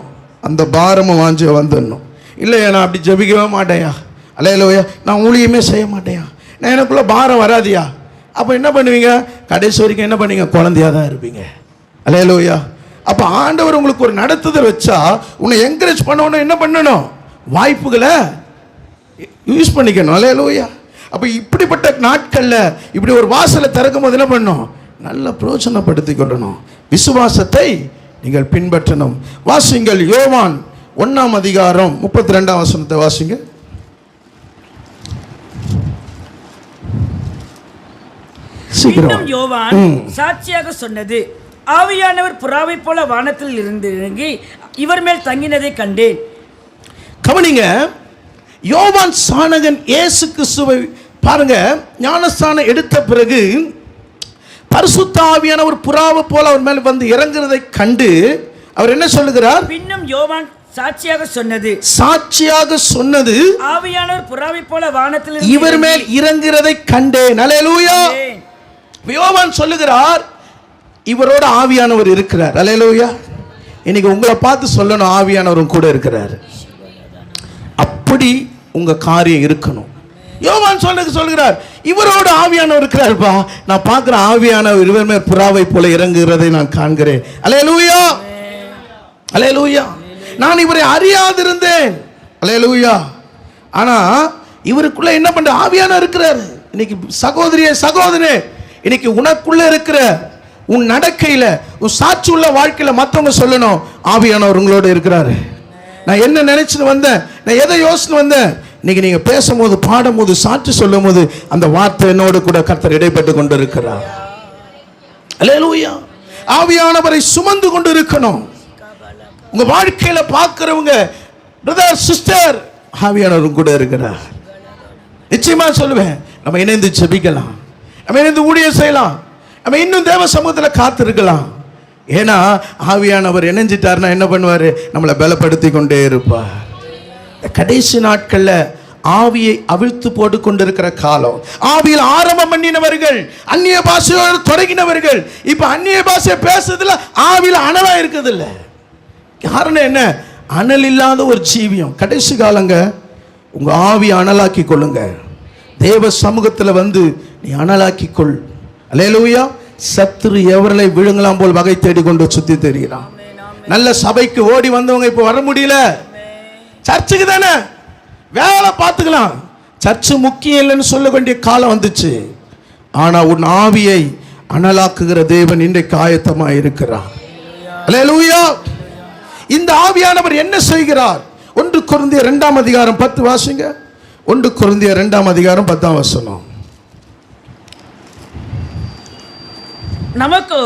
அந்த பாரமும் வாஞ்ச வந்துடணும். இல்லையா நான் அப்படி ஜபிக்கவே மாட்டேயா, அல்லேலூயா நான் ஊழியமே செய்ய மாட்டேயா, நான் எனக்குள்ள பாரம் வராதியா, அப்போ என்ன பண்ணுவீங்க, கடைசி வரைக்கும் என்ன பண்ணுவீங்க, குழந்தையா தான் இருப்பீங்க. அல்லேலூயா. அப்போ ஆண்டவர் உங்களுக்கு ஒரு நடத்துதல் வச்சா உன்னை என்கரேஜ் பண்ணணும், என்ன பண்ணணும், வாய்ப்புகளை யூஸ் பண்ணிக்கணும். அல்லேலூயா. அப்போ இப்படிப்பட்ட நாட்களில் இப்படி ஒரு வாசலை திறக்கும் போது என்ன பண்ணணும், நல்ல பிரயோஜனப்படுத்தி கொள்ளணும், விசுவாசத்தை நீங்கள் பின்பற்றணும். வாசிங்கள் யோவான் 1ஆம் அதிகாரம் 32ஆம் வசனத்தை வாசிங்க. இன்னும் யோவான் சாட்சியாக சொன்னது, ஆவியானவர் புறாவை போல வானத்தில் இருந்து இறங்கி இவர் மேல் தங்கினதை கண்டேன். கவனிங்க, யோவான் சாணகன் இயேசு கிறிஸ்துவை பாருங்க, ஞானஸ்தானம் எடுத்த பிறகு பரிசுத்த ஆவியானவர் புறாவை போல அவர் மேல் வந்து இறங்குறதை கண்டு அவர் என்ன சொல்லுகிறார், பின்னும் யோவான் சாட்சியாக சொன்னது ஆவியானவர் புறாவை போல வானத்தில் இவர் மேல் இறங்குறதை கண்டேன். அல்லேலூயா. யோவான் சொல்லுகிறார் இவரோட ஆவியானவர் இருக்கிறார். அல்லேலூயா. இன்னைக்கு உங்களை பார்த்து சொல்லணும், ஆவியானவரும் கூட இருக்கிறார். அப்படி உங்க காரியம் இருக்கணும். யோவான் சொல்லுகிறார் இவரோட ஆவியானவர் இருக்கிறார்ப்பா, நான் பார்க்கிற ஆவியானவர் இவர் மேல் புறாவை போல இறங்குகிறதை நான் காண்கிறேன். அல்லேலூயா. அல்லேலூயா. நான் இவரை அறியாதிருந்தேன். அல்லேலூயா. ஆனா இவருக்குள்ள என்ன பண்ற ஆவியானவர் இருக்கிறார். இன்னைக்கு சகோதரியே சகோதரனே, இன்னைக்கு உனக்குள்ள இருக்கிற உன் நடக்கையில உன் சாட்சி உள்ள வாழ்க்கையில மற்றவங்க சொல்லணும், ஆவியானவர் உங்களோட இருக்கிறாரு. நான் என்ன நினைச்சுன்னு வந்தேன், நான் எதை யோசிச்சு வந்தேன், இன்னைக்கு நீங்க பேசும்போது பாடும்போது சாட்சி சொல்லும் போது அந்த வார்த்தை என்னோடு கூட கர்த்தர் இடைப்பட்டு கொண்டு இருக்கிறார். அல்லேலூயா. ஆவியானவரை சுமந்து கொண்டு இருக்கணும். உங்க வாழ்க்கையில பார்க்கிறவங்க, பிரதர் சிஸ்டர், ஆவியானவரும் கூட இருக்கிறார். நிச்சயமா சொல்லுவேன், நம்ம இணைந்து ஜெபிக்கலாம், நம்ம இணைந்து ஊழியம் செய்யலாம், நம்ம இன்னும் தேவ சமூகத்தில் காத்திருக்கலாம். ஏன்னா ஆவியானவர் இணைஞ்சிட்டார்னா என்ன பண்ணுவாரு, நம்மளை பலப்படுத்தி கொண்டே இருப்பார். கடைசி நாட்கள்ல ஆவியை அவிழ்த்து போட்டு கொண்டிருக்கிற காலம். ஆவியில் ஆரம்பம் பண்ணினவர்கள், அந்நிய பாஷையோடு தொடங்கினவர்கள், இப்ப அந்நிய பாஷையை பேசுறதுல ஆவியில் அனலா இருக்குது இல்ல. காரணம் என்ன, அனல் இல்லாத ஒரு ஜீவியம். கடைசி காலங்க, உங்க ஆவி அனலாக்கி கொள்ளுங்க. தேவ சமூகத்தில் வந்து நீ அனலாக்கி கொள். அல்லேலூயா. சத்துரு எவர்களை விழுங்கலாம் போல் வகை தேடிக்கொண்டு சுத்தி தெரிகிறான். நல்ல சபைக்கு ஓடி வந்தவங்க இப்ப வர முடியல. சர்ச்சுக்கு தானே வேலை பார்த்துக்கலாம், சர்ச்சு முக்கியம் இல்லைன்னு சொல்ல வேண்டிய காலம் வந்துச்சு. ஆனா உன் ஆவியை அனலாக்குகிற தேவன் இன்றைக்கு ஆயத்தமா இருக்கிறார். அல்லேலூயா. இந்த ஆவியானவர் என்ன செய்கிறார்? 1 கொரிந்தியர் 2ஆம் அதிகாரம் 10 வாசிங்க. 1 கொரிந்தியர் 2ஆம் அதிகாரம் 10ஆம் வசனம். நமக்கு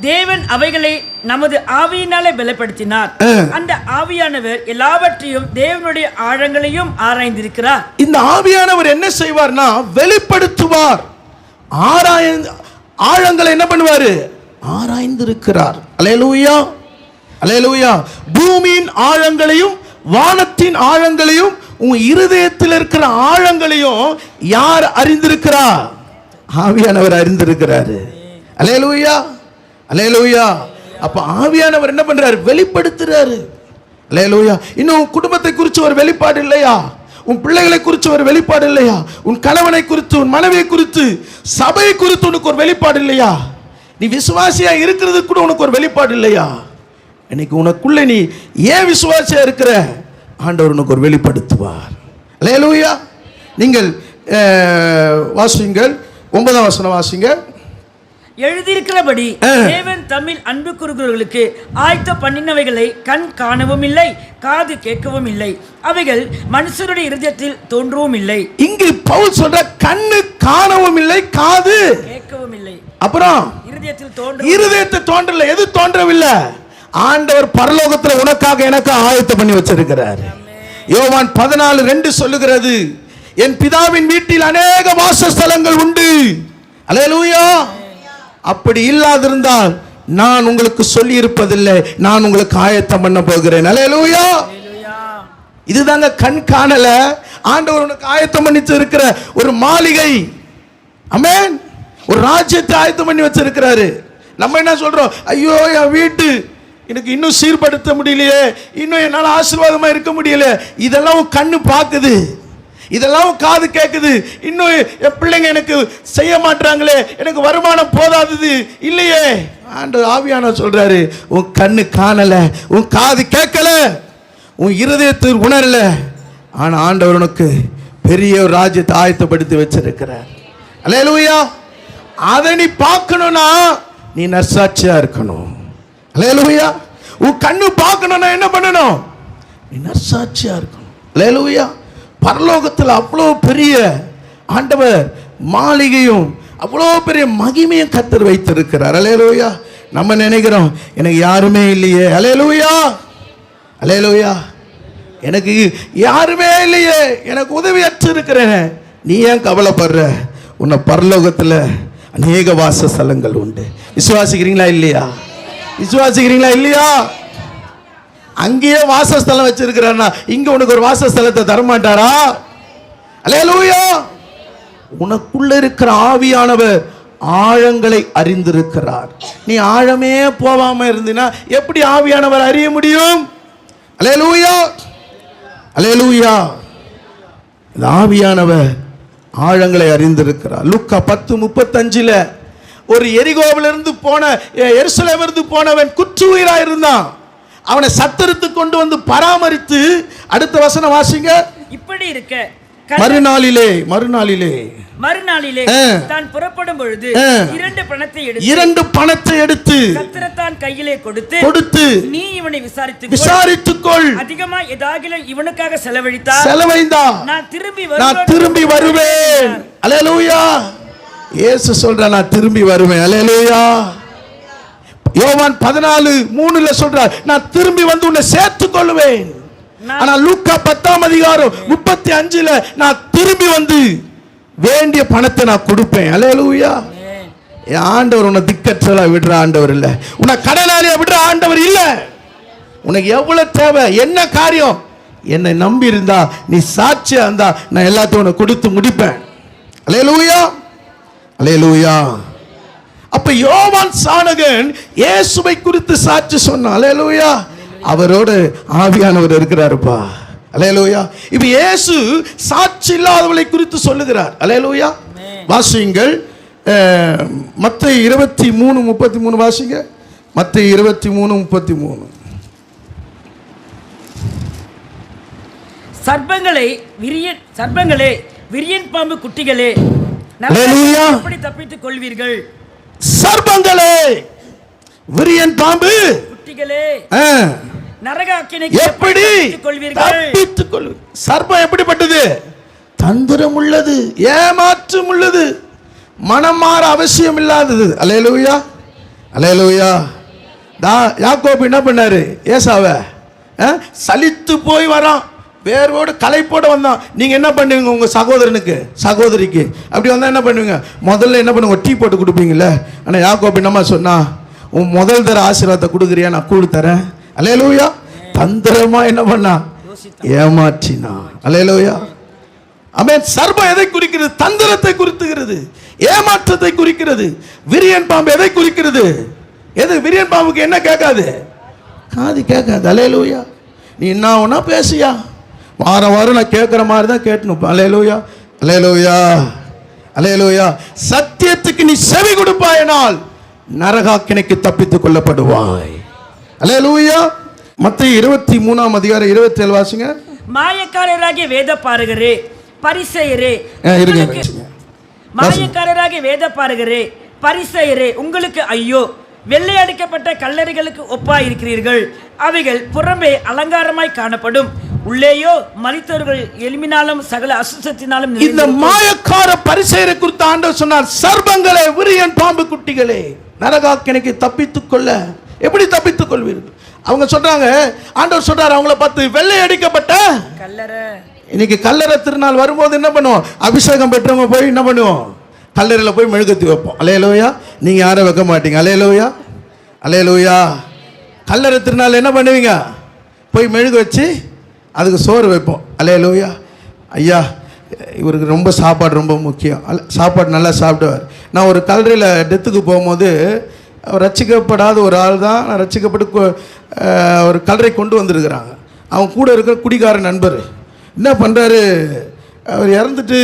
தேவன் அவைகளை நமது ஆவியினாலே பலப்படுத்தினார். அந்த ஆவியானவர் எல்லாவற்றையும் தேவனுடைய ஆழங்களையும் ஆராய்ந்திருக்கிறார். இந்த ஆவியானவர் என்ன செய்வார்னா வெளிப்படுத்துவார். ஆழங்களை என்ன பண்ணுவாரு? ஆராய்ந்திருக்கிறார். அல்லேலூயா, அல்லேலூயா. பூமியின் ஆழங்களையும் வானத்தின் ஆழங்களையும் உங்க இருதயத்தில் இருக்கிற ஆழங்களையும் யார் அறிந்திருக்கிறார்? ஆவியானவர் அறிந்திருக்கிறாரு. அல்லேலூயா, அல்லேலூயா. அப்ப ஆவியானவர் என்ன பண்றாரு? வெளிப்படுத்துறாரு. அல்லேலூயா. இன்னும் குடும்பத்தை குறித்து ஒரு வெளிப்பாடு இல்லையா? உன் பிள்ளைகளை குறித்து ஒரு வெளிப்பாடு இல்லையா? உன் கணவனை குறித்து, உன் மனைவியை குறித்து, சபை குறித்து உனக்கு ஒரு வெளிப்பாடு இல்லையா? நீ விசுவாசியா இருக்கிறது கூட உனக்கு ஒரு வெளிப்பாடு இல்லையா? இன்னைக்கு உனக்குள்ள நீ ஏன் விசுவாசியா இருக்கிற? ஆண்டவர் உனக்கு ஒரு வெளிப்படுத்துவார். அல்லேலூயா. நீங்கள் வாசிங்கள் 9ஆம் வசனம் வாசிங்க. எழுதியிருக்கிறபடி தேவன் தமிழ் அன்பு கூறுகிறவர்களுக்கு ஆயத்த பண்ணினவைகளை கண் காணவும் இல்லை, காது கேட்கவும் இல்லை, அவைகள் மனுஷருடைய இருதயத்தில் தோன்றவும் இல்லை. இங்கு பவுல் சொல்ற கண்ணு காணவும் இல்லை, காது கேட்கவும் இல்லை, அப்புறம் இருதயத்தில் தோன்றல. எது தோன்றவில்லை? ஆண்டவர் பரலோகத்துல உனக்காக எனக்கு ஆயத்த பண்ணி வச்சிருக்கிறார். யோவான் 14:2 சொல்லுகிறது, என் பிதாவின் வீட்டில் அநேக வாசஸ்தலங்கள் உண்டு. அல்லேலூயா. அப்படி இல்லாதிருந்தால் நான் உங்களுக்கு சொல்லி இருப்பதில்லை, நான் உங்களுக்கு ஆயத்தம் பண்ண போகிறேன். அல்லேலூயா. இதுதாங்க கண் காணல, ஆண்டவர் உனக்கு ஆயத்தம் பண்ணி இருக்கிற ஒரு மாளிகை. ஆமென். ஒரு ராஜ்யத்தை ஆயத்தம் பண்ணி வச்சிருக்கிறாரு. நம்ம என்ன சொல்றோம்? ஐயோ, என் வீட்டு எனக்கு இன்னும் சீர்படுத்த முடியலையே, இன்னும் என்னால் ஆசீர்வாதமா இருக்க முடியல. இதெல்லாம் உன் கண்ணு பார்க்குது, இதெல்லாம் காது கேட்குது. இன்னும் என் பிள்ளைங்க எனக்கு செய்ய மாட்டாங்களே, எனக்கு வருமானம் போதாதது இல்லையே. ஆண்டவர் ஆவியானவர் சொல்றாரு, உன் கண்ணு காணல, உன் காது கேட்கல, உன் இருதயத்தில் உணரல. ஆனா ஆண்டவர் உனக்கு பெரிய ஒரு ராஜ்யத்தை ஆயத்தப்படுத்தி வச்சிருக்கிறார். அல்லேலூயா. அதை நீ பார்க்கணும்னா நீ நற்சாட்சியா இருக்கணும். அல்லேலூயா. உன் கண்ணு பார்க்கணும்னா என்ன பண்ணணும்? நீ நற்சாட்சியா இருக்கணும். அல்லேலூயா. பரலோகத்தில் அவ்வளோ பெரிய ஆண்டவர் மாளிகையும் அவ்வளோ பெரிய மகிமையும் கர்த்தர் வைத்திருக்கிறார். அல்லேலூயா. நம்ம நினைக்கிறோம் எனக்கு யாருமே இல்லையே. அல்லேலூயா, அல்லேலூயா. எனக்கு யாருமே இல்லையே, எனக்கு உதவியற்று இருக்கிறேன். நீ ஏன் கவலைப்படுற? உன்னை பரலோகத்தில் அநேக வாசஸ்தலங்கள் உண்டு. விசுவாசிக்கிறீங்களா இல்லையா? விசுவாசிக்கிறீங்களா இல்லையா? அங்கேயே வாசஸ்தலம் வச்சிருக்கிறார்னா இங்க உனக்கு ஒரு வாசஸ்தலத்தை தரமாட்டாரா? அல்லேலூயா. உனக்குள்ள இருக்கிற ஆவியானவர் ஆழங்களை அறிந்திருக்கிறார். நீ ஆழமே போகாம இருந்தினா எப்படி ஆவியானவர் அறிய முடியும்? அல்லேலூயா, அல்லேலூயா. ஆவியானவர் ஆழங்களை அறிந்திருக்கிறார். லூக்கா 10:35 ஒரு எரிகோவிலிருந்து போன எருசலேமிலிருந்து போனவன் குற்றுயிராக இருந்தான். அவனை சத்தரித்து கொண்டு வந்து பராமரித்து, அடுத்த வசனம் வாசிங்க. இப்படி இருக்க மறுநாளிலே தான் புறப்படும் பொழுது 2 பணத்தை எடுத்து கர்த்தர் கையிலே கொடுத்து நீ இவனை விசாரித்துக்கொள், அதிகமா ஏதாகிலும் இவனுக்காக செலவழித்தா நான் திரும்பி வருவேன். அல்லேலூயா. இயேசு சொல்ற நான் திரும்பி வருவேன். அல்லேலூயா. யோவான் 14:3 சொல்றார், நான் திரும்பி வந்து உன்னை சேர்த்துக் கொள்வேன். ஆனா லூக்கா 10:35 நான் திரும்பி வந்து வேண்டிய பணத்தை நான் கொடுப்பேன். அல்லேலூயா. ஆண்டவர் உன்னை திக்கற்றலா விடுற ஆண்டவர் இல்ல, உன்னை கடனாளியா விடுற ஆண்டவர் இல்ல. உனக்கு எவ்வளவு தேவை, என்ன காரியம், என்னை நம்பி இருந்தா, நீ சாட்சியா இருந்தா, நான் எல்லாத்தையும் உனக்கு கொடுத்து முடிப்பேன். அல்லேலூயா, அல்லேலூயா. அப்ப யோவான் சாணகன் இயேசுவை குறித்து சாட்சி சொன்னான். அல்லேலூயா. அவரோடு ஆவியானவர் இருக்கிறாருப்பா. அல்லேலூயா. இப்ப இயேசு சாட்சி இல்லாதவளை குறித்து சொல்லுகிறார். அல்லேலூயா. வாசியுங்கள் மத்தேயு 23:33 வாசிங்க. மத்தேயு 23:33. சர்ப்பங்களே விரியன் பாம்பு குட்டிகளே, எப்படி தப்பித்துக் கொள்வீர்கள்? சர்ப்பங்களே, விரியன் பாம்பு குட்டிகளே, நரக அக்கினிக்கு எப்படி தப்பித்துக் கொள்வீர்கள்? சர்ப்பம் எப்படிப்பட்டது? தந்திரம் உள்ளது, ஏமாற்றம் உள்ளது, மனம் மாற அவசியம் இல்லாதது. அல்லேலூயா, அல்லேலூயா. யாக்கோபு என்ன பண்ணாரு? ஏசாவை சலித்து போய் வரான், வேரோடு களைப்போட வந்தான். நீங்கள் என்ன பண்ணுவீங்க உங்கள் சகோதரனுக்கு சகோதரிக்கு அப்படி வந்தால் என்ன பண்ணுவீங்க? முதல்ல என்ன பண்ணுங்க? டீ போட்டு கொடுப்பீங்கல்ல. ஆனால் யாக்கோபு என்னம்மா சொன்னா? உன் முதல் தர ஆசீர்வாதத்தை கொடுக்குறியா, நான் கூழ் தரேன். அல்லேலூயா. தந்திரமா என்ன பண்ணா? ஏமாற்றினா. அல்லேலூயா. ஆமென். சர்பம் எதை குறிக்கிறது? தந்திரத்தை குறித்துகிறது, ஏமாற்றத்தை குறிக்கிறது. விரியன் பாம்பு எதை குறிக்கிறது? எது? விரியன் பாம்புக்கு என்ன கேட்காது? காது கேட்காது. அல்லேலூயா. நீ என்ன ஒன்னா பேசியா, வாரம் வாரம் நான் கேட்குற மாதிரி தான் கேட்டணும். அல்லேலூயா, அல்லேலூயா, அல்லேலூயா. சத்தியத்துக்கு நீ செவி கொடுப்பாயினால் நரகாக்கினைக்கு தப்பித்துக் கொள்ளப்படுவாய். அல்லேலூயா. மத்தேயு 23ஆம் அதிகாரம் 27 வாசிங்க. மாயக்காரராகிய வேத பாரகரே, பரிசேயரே, மாயக்காரராகிய வேத பாரகரே, பரிசேயரே, உங்களுக்கு ஐயோ! வெள்ளை அடிக்கப்பட்ட கல்லறைகளுக்கு ஒப்பாய் இருக்கிறீர்கள். அவைகள் புறம்பே அலங்காரமாய் காணப்படும், உள்ளேயோ மரித்தவர்கள் எலும்பினாலும் சகல அசுத்தத்தினாலும். இந்த மாயக்கார பரிசேயரை குறித்து ஆண்டவர் சொன்னார், சர்ப்பங்களே, விரியன் பாம்பு குட்டிகளே, நரகாக்கினைக்கு தப்பித்துக் கொள்ள எப்படி தப்பித்துக் கொள்வீர்கள்? அவங்க சொல்றாங்க, ஆண்டவர் சொல்றாரு அவங்கள பார்த்து, வெள்ளை அடிக்கப்பட்ட கல்லறை. இன்னைக்கு கல்லறை திருநாள் வரும்போது என்ன பண்ணுவோம்? அபிஷேகம் பெற்றவங்க போய் என்ன பண்ணுவோம்? கல்லறையில் போய் மெழுகுத்தி வைப்போம். அல்லேலூயா. நீங்கள் யாரும் வைக்க மாட்டீங்க. அல்லேலூயா, அல்லேலூயா. கல்லறை திருநாள் என்ன பண்ணுவீங்க? போய் மெழுகு வச்சு அதுக்கு சோறு வைப்போம். அல்லேலூயா. ஐயா, இவருக்கு ரொம்ப சாப்பாடு ரொம்ப முக்கியம். சாப்பாடு நல்லா சாப்பிடுவார். நான் ஒரு கல்லறையில் டெத்துக்கு போகும்போது, ரட்சிக்கப்படாத ஒரு ஆள் தான், நான் ரட்சிக்கப்பட்டு ஒரு கல்லறை கொண்டு வந்திருக்கிறாங்க. அவன் கூட இருக்கிற குடிகார நண்பர் என்ன பண்ணுறாரு? அவர் இறந்துட்டு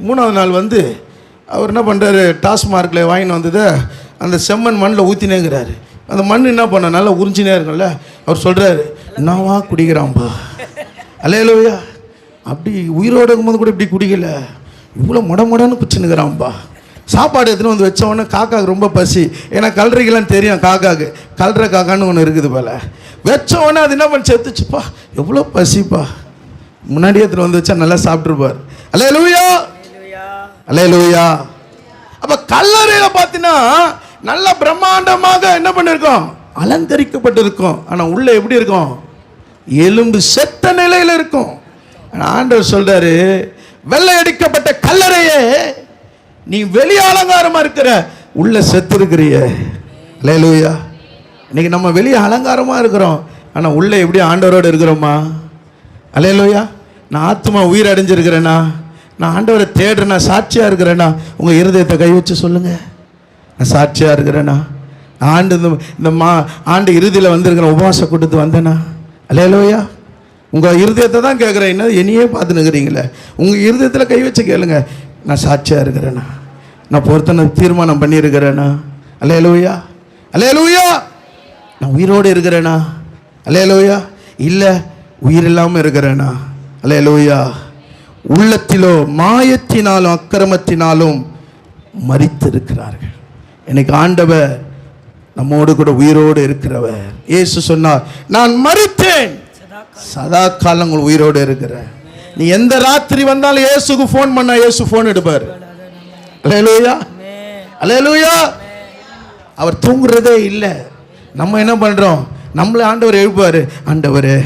3ஆவது நாள் வந்து அவர் என்ன பண்ணுறாரு? டாஸ்மார்க்கில் வாங்கின்னு வந்ததை அந்த செம்மண் மண்ணில் ஊற்றினேங்கிறாரு. அந்த மண் என்ன பண்ண நல்லா உறிஞ்சினே இருக்கும்ல. அவர் சொல்கிறாரு, என்னவா குடிக்கிறான்பா. அல்லேலூயா. அப்படி உயிரோடு இருக்கும்போது கூட இப்படி குடிக்கல, இவ்வளோ முடமுடன்னு குச்சினுக்கிறான்பா. சாப்பாடு எடுத்துன்னு வந்து வச்சவொடனே காக்காவுக்கு ரொம்ப பசி. ஏன்னா கல்றைக்கெல்லாம் தெரியும் காக்காவுக்கு, கல்ற காக்கான்னு ஒன்று இருக்குது போல. வச்சவொடனே அது என்ன பண்ணி செத்துச்சுப்பா, எவ்வளோ பசிப்பா. முன்னாடியே எடுத்துன்னு வந்து வச்சா நல்லா சாப்பிட்ருப்பார். அல்லேலூயா, அல்லேலூயா. அப்போ கல்லறையில் பார்த்தீங்கன்னா நல்ல பிரம்மாண்டமாக என்ன பண்ணியிருக்கோம்? அலங்கரிக்கப்பட்டிருக்கும். ஆனால் உள்ளே எப்படி இருக்கும்? எலும்பு செத்த நிலையில் இருக்கும். ஆனால் ஆண்டவர் சொல்றாரு, வெள்ளை அடிக்கப்பட்ட கல்லறையே, நீ வெளி அலங்காரமா இருக்கிற, உள்ள செத்து இருக்கிறிய. அல்லேலூயா. இன்னைக்கு நம்ம வெளியே அலங்காரமா இருக்கிறோம், ஆனால் உள்ள எப்படி ஆண்டவரோடு இருக்கிறோமா? அல்லேலூயா. நான் ஆத்மா உயிர் அடைஞ்சிருக்கிறேனா? நான் ஆண்டவரை தேடுறேனா? சாட்சியாக இருக்கிறேனா? உங்கள் இருதயத்தை கை வச்சு சொல்லுங்க, நான் சாட்சியாக இருக்கிறேனா? ஆண்டு இந்த ஆண்டு இறுதியில் வந்திருக்கிறேன், உபவாச கூட்டத்து வந்தேனா? அல்லேலூயா. உங்கள் இருதயத்தை தான் கேட்குறேன், என்ன என்னையே பார்த்து நிற்கிறீங்களே. உங்கள் இருதயத்தில் கை வச்சு கேளுங்க, நான் சாட்சியாக இருக்கிறேனா? நான் பொறுத்தனை தீர்மானம் பண்ணியிருக்கிறேனா? அல்லேலூயா, அல்லேலூயா. நான் உயிரோடு இருக்கிறேனா? அல்லேலூயா. இல்லை உயிர் இல்லாமல் இருக்கிறேனா? அல்லேலூயா. உள்ளத்திலோ மாயத்தினாலும் அக்கிரமத்தினாலும் மரித்து இருக்கிறார்கள். எனக்கு ஆண்டவர் நம்மோடு கூட உயிரோடு இருக்கிறவர். இயேசு சொன்னார், நான் மரித்தேன், சதா காலங்கள் உயிரோடு இருக்கிறேன். நீ எந்த ராத்திரி வந்தாலும் இயேசுக்கு ஃபோன் பண்ணா இயேசு ஃபோன் எடுப்பார். அல்லேலூயா, அல்லேலூயா. அவர் தூங்குறதே இல்லை. நம்ம என்ன பண்றோம்? நம்மளை ஆண்டவர் எழுப்பாரு, ஆண்டவரே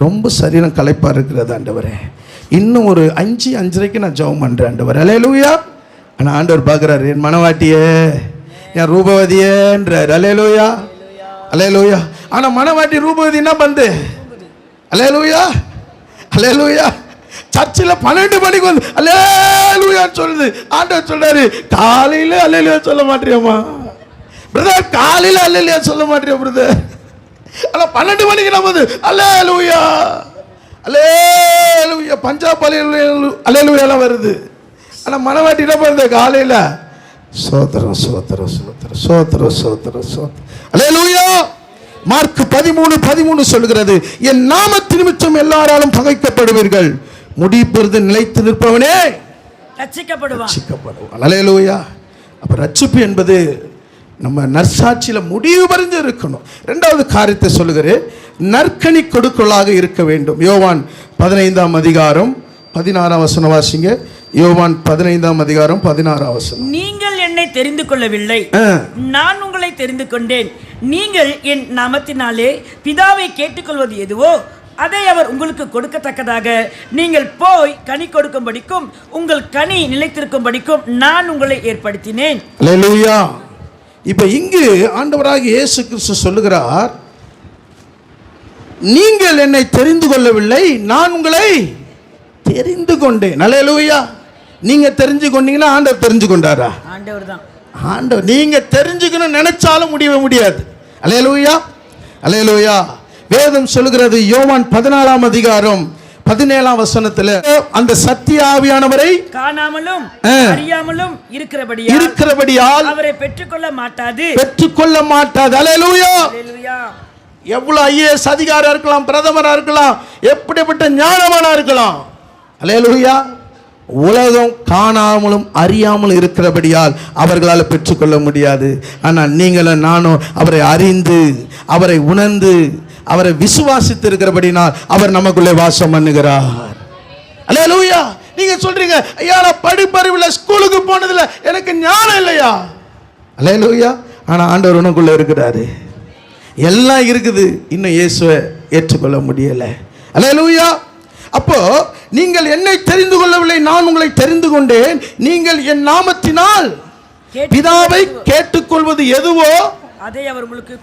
ரொம்ப சரீரம் களைப்பா இருக்கிறது ஆண்டவரே, இன்னும் ஒரு 5-5:30 நான் ஜெபம் பண்றேன் ஆண்டவர். அல்லேலூயா. ஆனால் ஆண்டவர் பார்க்குறாரு, என் மனவாட்டியே, என் ரூபவதியேன்றார். அல்லேலூயா, அல்லேலூயா. ஆனால் மனவாட்டி ரூபவதி என்ன பண்ணுது? அல்லேலூயா, அல்லேலூயா. சர்ச்சில் 12 மணிக்கு வந்து அல்லேலூயான்னு சொல்லுது. ஆண்டவர் சொல்றாரு, காலையில் அல்லேலூயா சொல்ல மாட்டியம்மா பிரதர், காலையில் அல்லேலூயா சொல்ல மாட்டியா பிரதர்? ஆனால் 12 மணிக்கு நம்ம வந்து அல்லேலூயா, அல்லேலூயா, பஞ்சாப் அல்லேலூயாலாம் வருது. ஆனால் மனவாட்டி என்ன பண்ணுது? காலையில் சோத்திரம் சோத்திரம் சோத்திரம் சோத்திரம் சோத்திரம் சோத்திரம். அல்லேலூயா. மார்க் 13:13 சொல்லுகிறது, என் நாமத்தின் நிமித்தம் எல்லாராலும் பகைக்கப்படுவீர்கள், முடிப்பெறுது நிலைத்து நிற்பவனே ரட்சிக்கப்படுவான். அல்லேலூயா. அப்ப ரட்சிப்பு என்பது நம்ம நற்சாட்சியில் முடிவு பறிந்து இருக்கணும். 2வது காரியத்தை சொல்லுகிறேன், நற்கனி கொடுக்கலாக இருக்க வேண்டும். யோவான் 15ஆம் அதிகாரம் 16ஆம் வசனம் வாசிங்க. யோவான் 15ஆம் அதிகாரம் 16ஆம் வசனம். நீங்கள் என்னை தெரிந்து கொள்ளவில்லை, நான் உங்களை தெரிந்து கொண்டேன். நீங்கள் என் நாமத்தினாலே பிதாவை கேட்டுக்கொள்வது எதுவோ அதை அவர் உங்களுக்கு கொடுக்கத்தக்கதாக நீங்கள் போய் கனி கொடுக்கும்படிக்கும் உங்கள் கனி நிலைத்திருக்கும்படிக்கும் நான் உங்களை ஏற்படுத்தினேன். அல்லேலூயா. இப்ப இங்கு ஆண்டவராகிய இயேசு கிறிஸ்து சொல்லுகிறார், நீங்கள் என்னை தெரிந்து கொள்ளவில்லை, நான் உங்களை தெரிந்து கொண்டேன். அல்லேலூயா. நீங்க தெரிஞ்சு கொண்டீங்கன்னா ஆண்டவர் தெரிஞ்சு கொண்டாரா? ஆண்டவர் தான். ஆண்டவர் நீங்க தெரிஞ்சுக்கணும் நினைச்சாலும் முடியவே முடியாது. அல்லேலூயா, அல்லேலூயா. வேதம் சொல்லுகிறது, யோவான் 14ஆம் அதிகாரம் 17ஆம் வசனத்துல, அந்த சத்திய ஆவியானவரை காணாமலும் அறியாமலும் இருக்கிறபடியால் அவரை பெற்றுக்கொள்ள மாட்டாது. அல்லேலூயா. அல்லேலூயா. எவ்வளவு ஐஏஎஸ் அதிகாரியா இருக்கலாம், பிரதமரா இருக்கலாம், எப்படிப்பட்ட ஞானமானா இருக்கலாம், அல்லேலூயா, உலகம் காணாமலும் அறியாமலும் இருக்கிறபடியால் அவர்களால் பெற்றுக்கொள்ள முடியாது. ஆனால் நீங்களும் நானும் அவரை அறிந்து அவரை உணர்ந்து அவரை விசுவாசித்து இருக்கிறபடினால் அவர் நமக்குள்ளே வாசம் பண்ணுகிறார். அல்லேலூயா. நீங்க சொல்றீங்க, ஐயா நான் படிப்பறிவில் ஸ்கூலுக்கு போனதில்ல, எனக்கு ஞானம் இல்லையா? அல்லேலூயா. ஆனா ஆண்டவர் உனக்குள்ள இருக்கிறாரு, எல்லாம் இருக்குது, இன்னும் இயேசுவை ஏற்றுக்கொள்ள முடியல. அல்லேலூயா. அப்போ நீங்கள் என்னை தெரிந்து கொள்ளவில்லை, நான் உங்களை தெரிந்து கொண்டேன். நீங்கள் என் நாமத்தினால் பிதாவை கேட்டுக்கொள்வது எதுவோ அதை அவர் உங்களுக்கு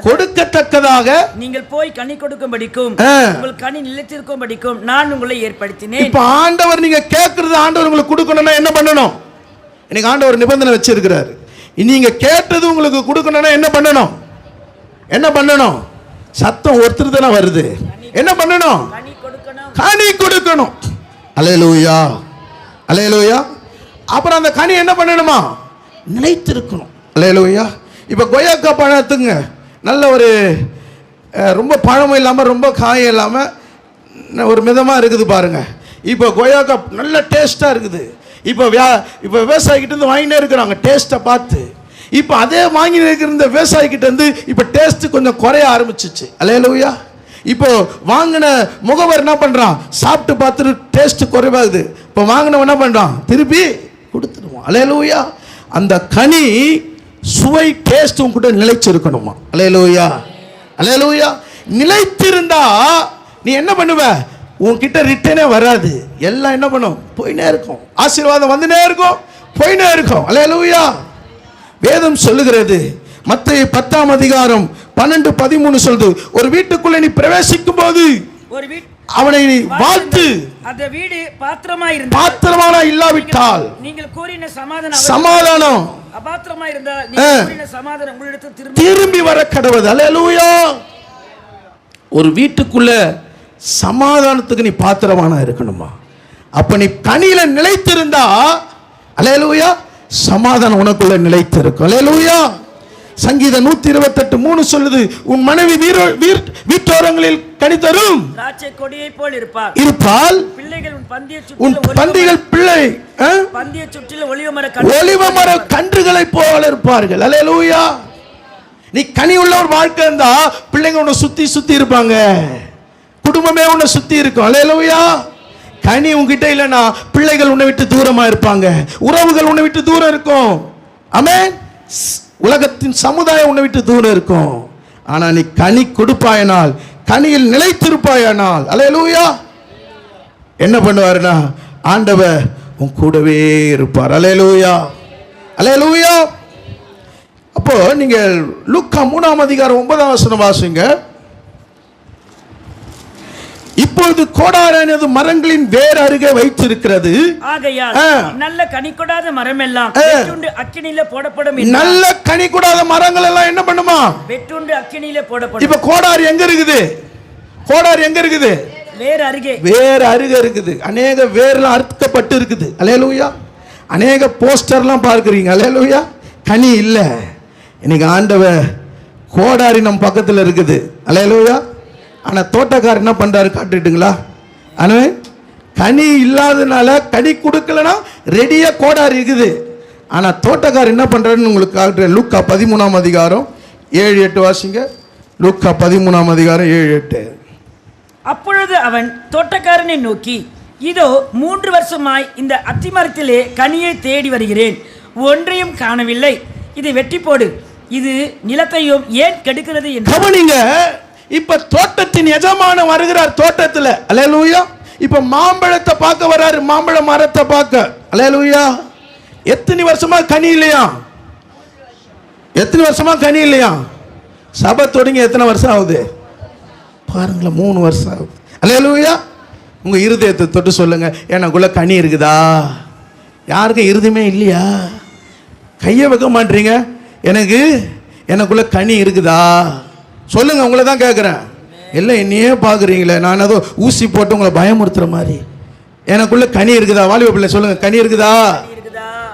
கொடுக்கத்தக்கதாக நீங்கள் போய் கனி கொடுக்கும்படிக்கும் உங்கள் கனி நிலைத்திருக்கும்படிக்கும் நான் உங்களை ஏற்படுத்தினேன். இப்ப ஆண்டவர் நீங்க கேட்கறது ஆண்டவர் உங்களுக்கு கொடுக்கணும்னா என்ன பண்ணணும்? இன்னைக்கு ஆண்டவர் நிபந்தனை வச்சிருக்கிறாரு, நீங்க கேட்டது உங்களுக்கு கொடுக்கணும்னா என்ன பண்ணணும்? என்ன பண்ணணும்? சத்தம் ஒருத்தர் தானே வருது, என்ன பண்ணணும்? கனி கொடுக்கணும். அல்லேலூயா, அல்லேலூயா. அப்புறம் அந்த கனி என்ன பண்ணணுமா? நிலைத்திருக்கணும். அல்லேலூயா. இப்போ கொய்யாக்கா பழத்துங்க நல்ல ஒரு ரொம்ப பழமும் இல்லாமல் ரொம்ப காயம் இல்லாமல் ஒரு மிதமாக இருக்குது பாருங்க. இப்போ கொய்யாக்கா நல்ல டேஸ்ட்டாக இருக்குது. இப்போ விவசாயிக்கிட்ட இருந்து வாங்கினே இருக்கிறாங்க டேஸ்ட்டை பார்த்து. இப்போ அதே வாங்கி இருக்கிற இந்த விவசாயிக்கிட்ட இருந்து இப்போ டேஸ்ட்டு கொஞ்சம் குறைய ஆரம்பிச்சிச்சு. அல்லேலூயா. இப்போ வாங்கின முகவர் என்ன பண்ணுறான்? சாப்பிட்டு பார்த்துட்டு டேஸ்ட்டு குறைவாகுது. இப்போ வாங்கினவன் என்ன பண்ணுறான்? திருப்பி கொடுத்துடுவான். அல்லேலூயா. அந்த கனி சுவை டேஸ்ட் உங்ககிட்ட நிலைச்சிருக்கணுமா? அல்லேலூயா, அல்லேலூயா. நிலைத்திருந்தா நீ என்ன பண்ணுவ? உன்கிட்ட ரிட்டனே வராது, எல்லாம் என்ன பண்ணும்? போயினே இருக்கும். ஆசீர்வாதம் வந்துனே இருக்கும், போயினே இருக்கும். அல்லேலூயா. வேதம் சொல்லுகிறது, மத்தேயு 10ஆம் அதிகாரம் 12-13 சொல்லுது, ஒரு வீட்டுக்குள்ள நீ பிரவேசிக்கும் போது அவனை வாழ்த்து. அந்த வீடு பாத்திரமான இல்லாவிட்டால் நீங்கள் கூறின சமாதானம் அபாத்திரமா இருந்தால் நீங்கள் கூறின சமாதானம் உங்களிடத்தில் திரும்பி வர கடவுது. அல்லேலூயா. ஒரு வீட்டுக்குள்ள சமாதானத்துக்கு நீ பாத்திரமான இருக்கணுமா? அப்ப நீ கனியில நிலைத்திருந்தா அல்லேலூயா, சமாதானம் உனக்குள்ள நிலைத்திருக்கும். அல்லேலூயா. சங்கீதம் 128:3 சொல்லுது, உன் மனைவி வீட்டோரங்களில் கனி தரும் திராட்சை கொடியை போல் இருப்பாள், பிள்ளைகள் உன் பந்திகள் பிள்ளை பந்திய சுற்றிலும் ஒலிவ மர கன்றுகளை போல இருப்பார்கள். அல்லேலூயா. நீ கனி உள்ள ஒரு வாழ்க்கை இருந்தா பிள்ளைங்க உன்னை சுத்தி சுத்தி இருப்பாங்க, குடும்பமே உன்னை சுத்தி இருக்கும். அல்லேலூயா. கனி உன்கிட்ட இல்லைன்னா பிள்ளைகள் உன்னை விட்டு தூரமா இருப்பாங்க, உறவுகள் உன்னை விட்டு தூரம் இருக்கும். ஆமென். உலகத்தின் சமுதாயம் உன்னை விட்டு தூரம் இருக்கும். ஆனா நீ கனி கொடுப்பாயனால், கனியில் நிலைத்திருப்பாயனால், அல்லேலூயா, என்ன பண்ணுவாருன்னா ஆண்டவர் உன் கூடவே இருப்பார். அல்லேலூயா, அல்லேலூயா. அப்போ நீங்க லூக்கா 3ஆம் அதிகாரம் 9ஆம் வசனம் வாசிங்க. இப்பொழுது கோடாரானது மரங்களின் வேர் அருகே வைத்திருக்கிறது, ஆகையால் நல்ல கனி கொடாத மரம் எல்லாம் வெட்டுண்டு அக்கினியிலே போடப்படும். நல்ல கனி கொடாத மரங்கள் எல்லாம் என்ன பண்ணுமா? வெட்டுண்டு அக்கினியிலே போடப்படும். இப்ப கோடாரி எங்க இருக்குது? கோடாரி எங்க இருக்குது? வேர் அருகே. வேர் அருகே இருக்குது. அநேக வேர்லாம் அறுக்கப்பட்டு இருக்குது. அல்லேலூயா. அநேக போஸ்டர்லாம் பார்க்குறீங்க. அல்லேலூயா. கனி இல்லை. இன்னைக்கு ஆண்டவர் கோடாரி நம்ம பக்கத்தில் இருக்குது. அல்லேலூயா. ஆனால் தோட்டக்காரர் என்ன பண்ணுறாரு காட்டுட்டுங்களா? ஆனால் கனி இல்லாதனால கனி கொடுக்கலனா ரெடியாக கோடாரி இருக்குது. ஆனால் தோட்டக்காரர் என்ன பண்ணுறாருன்னு உங்களுக்கு காட்டுறேன். லூக்கா 13ஆம் அதிகாரம் 7-8 வாசிங்க. லூக்கா 13ஆம் அதிகாரம் 7-8. அப்பொழுது அவன் தோட்டக்காரனை நோக்கி, இதோ 3 வருஷமாய் இந்த அத்திமரத்திலே கனியை தேடி வருகிறேன், ஒன்றையும் காணவில்லை. இதை வெட்டி போடு, இது நிலத்தையும் ஏன் கெடுக்கிறது என்று. கவனிங்க, இப்ப தோட்டத்தின் எஜமானன் வருகிறார் தோட்டத்துல. அல்லேலூயா. இப்ப மாம்பழத்தை பார்க்க வராரு, மாம்பழ மரத்தை பார்க்க. அல்லேலூயா. எத்தனை வருஷமா கனி இல்லையா? எத்தனை வருஷமா கனி இல்லையா? சபை தொடங்கி எத்தனை வருஷம் ஆகுது பாருங்களேன்? 3 வருஷம் ஆகுது. அல்லேலூயா. உங்க இருதயத்தை தொட்டு சொல்லுங்க, எனக்குள்ள கனி இருக்குதா? யாருக்கும் இருதயமே இல்லையா? கையை வைக்க மாட்டீங்க. எனக்குள்ள கனி இருக்குதா சொல்லுங்க. உங்களை தான் கேட்குறேன். இல்லை என்னையே பார்க்குறீங்களே, நான் ஏதோ ஊசி போட்டு உங்களை பயமுறுத்துற மாதிரி. எனக்குள்ள கனி இருக்குதா? வாலிப பிள்ளை சொல்லுங்க, கனி இருக்குதா?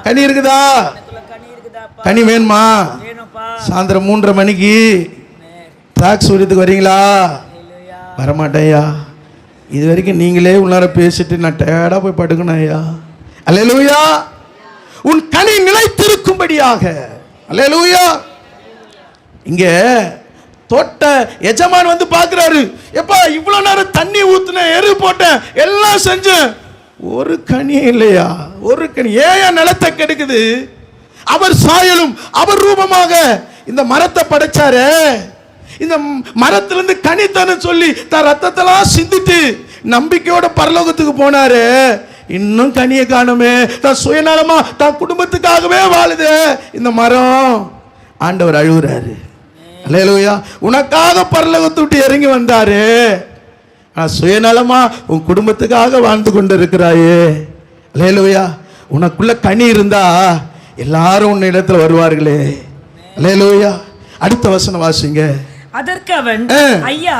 கனி இருக்குதா? கனி வேணுமா? சாயந்தரம் 3:30 மணிக்கு டாக்ஸ் ஊழியத்துக்கு வரீங்களா? வரமாட்டேயா. இது வரைக்கும் நீங்களே உள்ளார பேசிட்டு நான் டயர்டா போய் படுக்கணும் ஐயா. அல்லேலூயா. உன் கனி நிலைத்திருக்கும்படியாக. அல்லேலூயா. இங்க தோட்ட எஜமான் வந்து பார்க்கிறாரு. எப்பா இவ்வளவு நேரம் தண்ணி ஊத்துனேன், எரு போட்டேன், எல்லாம் செஞ்சேன், ஒரு கனி இல்லையா? ஒரு கனி. ஏன் நிலத்தை கெடுக்குது? அவர் சாயலும் அவர் ரூபமாக இந்த மரத்தை படைச்சாரு. இந்த மரத்திலிருந்து கனித்தனம் சொல்லி தன் ரத்தத்தெல்லாம் சிந்திட்டு நம்பிக்கையோட பரலோகத்துக்கு போனாரு. இன்னும் கனியை காணுமே. தான் சுயநலமா தான் குடும்பத்துக்காகவே வாழுது இந்த மரம். ஆண்டவர் அழுகுறாரு. அல்லேலூயா. உனக்காக பரலோகத்தை விட்டு இறங்கி வந்தாரு. சுயநலமா உன் குடும்பத்துக்காக வாழ்ந்து கொண்டு இருக்கிறாயே. அல்லேலூயா. உனக்குள்ள கனி இருந்தா எல்லாரும் உன்ன இடத்துல வருவார்களே. அல்லேலூயா. அடுத்த வசனம் வாசிங்க. அதற்கு அவன், ஐயா,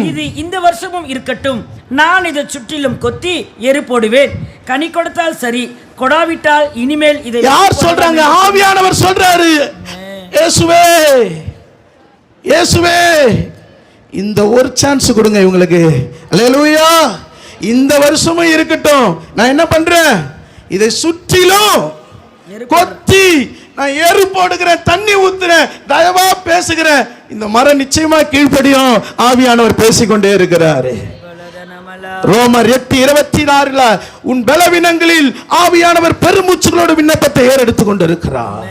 இது இந்த வருஷமும் இருக்கட்டும், நான் இதை சுற்றிலும் கொத்தி எரு போடுவேன். கனி கொடுத்தால் சரி, கொடாவிட்டால் இனிமேல் இதை. யார் சொல்றாங்க? ஆவியானவர் சொல்றாரு. இயேசுவே, இயேசுவே, இந்த ஒரு சான்ஸ் கொடுங்க இவங்களுக்கு. அல்லேலூயா. இந்த வருஷமும் இருக்கட்டும், நான் என்ன பண்றேன்? இதை சுற்றிலும் கொத்தி நான் எரு போடுகிறேன், தண்ணி ஊத்துறேன், தயவா பேசுகிறேன். இந்த மரம் நிச்சயமா கீழ்ப்படியும். ஆவியானவர் பேசிக்கொண்டே இருக்கிறாரு. ரோமர் 8:24 உன் பலவீனங்களில் ஆவியானவர் பெருமூச்சுகளோட விண்ணப்பத்தை ஏறெடுத்து கொண்டிருக்கிறார்.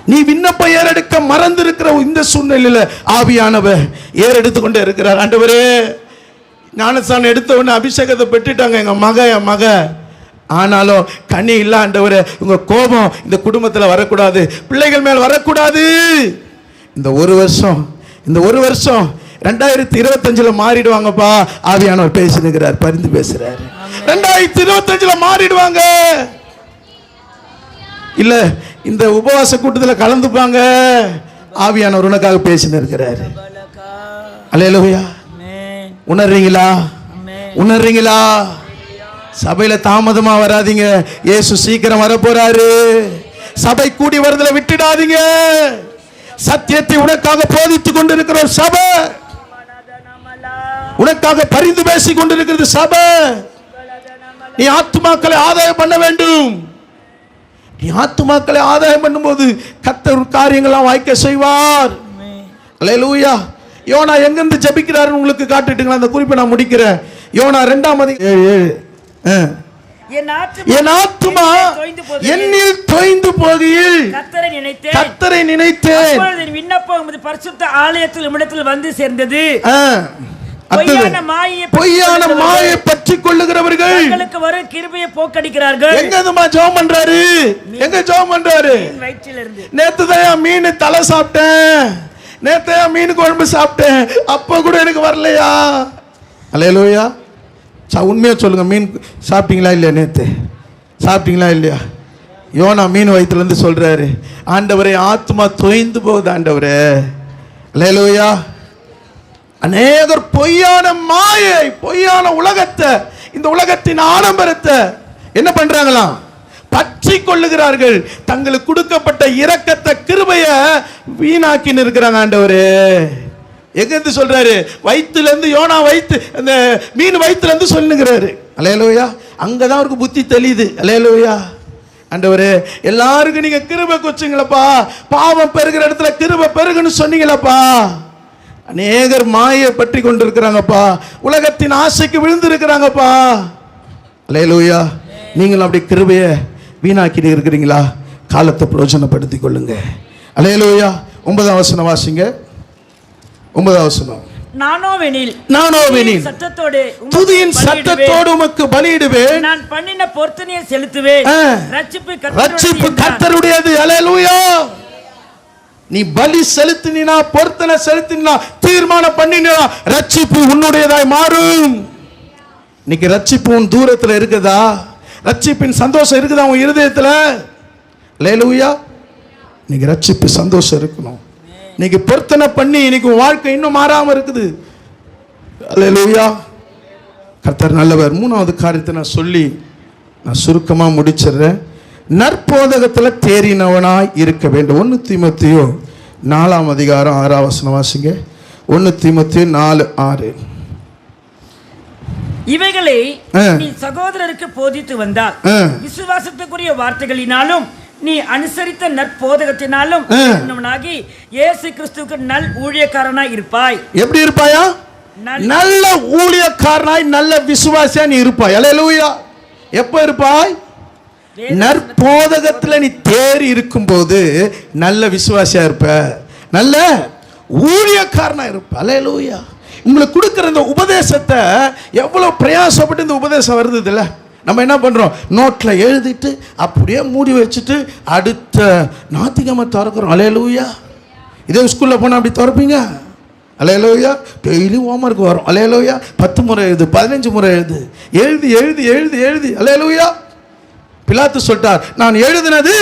நீ விண்ணப்பம் ஏறெடுக்க மறந்து இருக்கிற இந்த சூழ்நிலையில ஆவியானவர் ஏறெடுத்து கொண்டே இருக்கிறார். ஆண்டவரே, ஞானஸ்நானம் எடுத்த உடனே அபிஷேகத்தை பெற்றுட்டாங்க என் மக. ஆனாலும் கனி இல்ல ஆண்டவரே. உங்க கோபம் இந்த குடும்பத்தில் வரக்கூடாது, பிள்ளைகள் மேல் வரக்கூடாது. இந்த ஒரு வருஷம் 2025 மாறிடுவாங்கப்பா. ஆவியானவர் பேசினுக்கிறார், பரிந்து பேசுறாரு. 2025 மாறிடுவாங்க. இல்ல இந்த உபவாச கூட்டத்தில் கலந்துப்பாங்க. ஆவியானவர் உனக்காக பேசினு இருக்கிறாரு. அல்லேலூயா. உணர்றீங்களா? சபையில தாமதமா வராதீங்க. இயேசு சீக்கிரம் வர போறாரு. சபை கூடி வரதுல விட்டுடாதீங்க. சத்தியத்தை உனக்காக போதித்துக் கொண்டிருக்கிற சபை, உனக்காக பரிந்து பேசிக் கொண்டிருக்கிறது சபை. நீ ஆத்துமாக்களை ஆதாயம் பண்ண வேண்டும். நீ ஆத்துமாக்களை ஆதாயம் பண்ணும்போது கர்த்தர் காரியங்கள்லாம் வாய்க்க செய்வார். அல்லேலூயா. யோனா எங்கிருந்து ஜெபிக்கிறாரு உங்களுக்கு காட்டுட்டுங்களா? அந்த குறிப்பை நான் முடிக்கிறேன். யோனா 2:7 என் ஆத்துமா என்னில் தொய்ந்து போகையில் கர்த்தரை நினைத்தேன். விண்ணப்பம் பரிசுத்த ஆலயத்தில் உம்மிடத்தில் வந்து சேர்ந்தது. பொய்யான மாயை பற்றி கொள்ளுகிறவர்கள் உங்களுக்கு வரும் கிருபையை போக்கடிக்கிறார்கள். எங்கதுமா ஜெபம் பண்றாரு? எங்க ஜெபம் பண்றாரு? வயிற்றிலிருந்து. நேத்துதான் மீன் தலை சாப்பிட்டேன், நேத்தையா மீன் குழம்பு சாப்பிட்டேன், அப்ப கூட எனக்கு வரலையா? அல்லேலூயா. உண்மையா சொல்லுங்க, மீன் சாப்பிட்டீங்களா இல்லையா? நேத்து சாப்பிட்டீங்களா இல்லையா? யோனா மீன் வயிற்றுலேருந்து சொல்றாரு, ஆண்டவரே ஆத்மா தொய்ந்து போகுது ஆண்டவரே. அல்லேலூயா. அநேகர் பொய்யான மாயை, பொய்யான உலகத்தை, இந்த உலகத்தின் ஆடம்பரத்தை என்ன பண்றாங்களாம்? பற்றி கொள்ளுகிறார்கள். தங்களுக்கு கொடுக்கப்பட்ட இரக்கத்தை, கிருபைய வீணாக்கி இருக்கிறாங்க. ஆண்டவரே எங்கிருந்து சொல்றாரு? வயிற்றுலேருந்து, யோனா வயிற்று, அந்த மீன் வயிற்றுலேருந்து சொல்லுகிறாரு. அல்லேலூயா. அங்கதான் அவருக்கு புத்தி தெளியுது. அல்லேலூயா. ஆண்டவரே எல்லாருக்கும் நீங்க கிருபை கொச்சுங்களப்பா, பாவம் பெருகிற இடத்துல கிருபை பெருகுன்னு சொன்னீங்களப்பா. அநேகர் மாயை பற்றி கொண்டிருக்கிறாங்கப்பா, உலகத்தின் ஆசைக்கு விழுந்து இருக்கிறாங்கப்பா. அல்லேலூயா. நீங்களும் அப்படி கிருபையை வீணாக்கிட்டு இருக்கிறீங்களா? காலத்தை பிரயோஜனப்படுத்திக் கொள்ளுங்க. அல்லேலூயா. 9ஆம் வசனம் வாசிங்க. 9ஆம் வசனம். நானோவெனில் சத்தத்தோடு துதியின் சத்தத்தோடு உமக்கு பலியிடுவேன். நான் பண்ணின பொருத்தனையை செலுத்துவேன். ரட்சிப்பு கர்த்தருடையது. அல்லேலூயா. நீ பலி செலுத்தினா, பொருத்தனை செலுத்தினா, தீர்மானம் பண்ணினா, ரட்சிப்பு உன்னுடையதாய் மாறும். இன்னைக்கு ரட்சிப்பு உன் தூரத்தில் இருக்குதா? ரட்சிப்பின் சந்தோஷம் இருக்குதா உன் இருதயத்தில்? அல்லேலூயா. இன்னைக்கு ரட்சிப்பு சந்தோஷம் இருக்கணும். இன்னைக்கு பொருத்தனை பண்ணி இன்னைக்கு வாழ்க்கை இன்னும் மாறாம இருக்குது. அல்லேலூயா. கர்த்தர் நல்லவர். 3வது காரியத்தை நான் சொல்லி நான் சுருக்கமா முடிச்சிடுறேன். நற்போதகத்தில் தேறினவனாய் இருக்க வேண்டும். 1 தீமோத்தேயு 4ஆம் அதிகாரம் 6ஆம் வசனம் வாசிங்க. 1 தீமோத்தேயு 4:6. இவைகளை நீ சகோதரருக்கு போதித்து வந்தால் விசுவாசத்துக்குரிய வார்த்தைகளினாலும் நீ அனுசரித்த நற்போதகத்தினாலும் இயேசு கிறிஸ்துவுக்கு நல் ஊழியக்காரனாய் இருப்பாய். எப்படி இருப்பாயா? நல்ல ஊழியக்காரனாய், நல்ல விசுவாசியா நீ இருப்பாய். அல்லேலூயா. எப்ப இருப்பாய்? நற்போதகத்துல நீ தேறி இருக்கும்போது நல்ல விசுவாசியா இருப்ப, நல்ல ஊழியக்காரனா இருப்ப. அல்லேலூயா. உங்களுக்கு கொடுக்கிற இந்த உபதேசத்தை எவ்வளவு பிரயாசப்பட்டு இந்த உபதேசம் வருது இல்ல? நம்ம என்ன பண்ணுறோம்? நோட்டில் எழுதிட்டு அப்படியே மூடி வச்சுட்டு அடுத்த ஞாயிற்றுக்கிழமை திறக்கிறோம். அல்லேலூயா. இதே ஸ்கூலில் போனால் அப்படி திறப்பீங்க? அல்லேலூயா. டெய்லி ஹோம்ஒர்க் வரும். அல்லேலூயா. 10 முறை எழுது, 15 முறை எழுது, எழுதி எழுதி எழுதி எழுதி. அல்லேலூயா. பிலாத்து சொல்லிட்டார், நான் எழுதினது.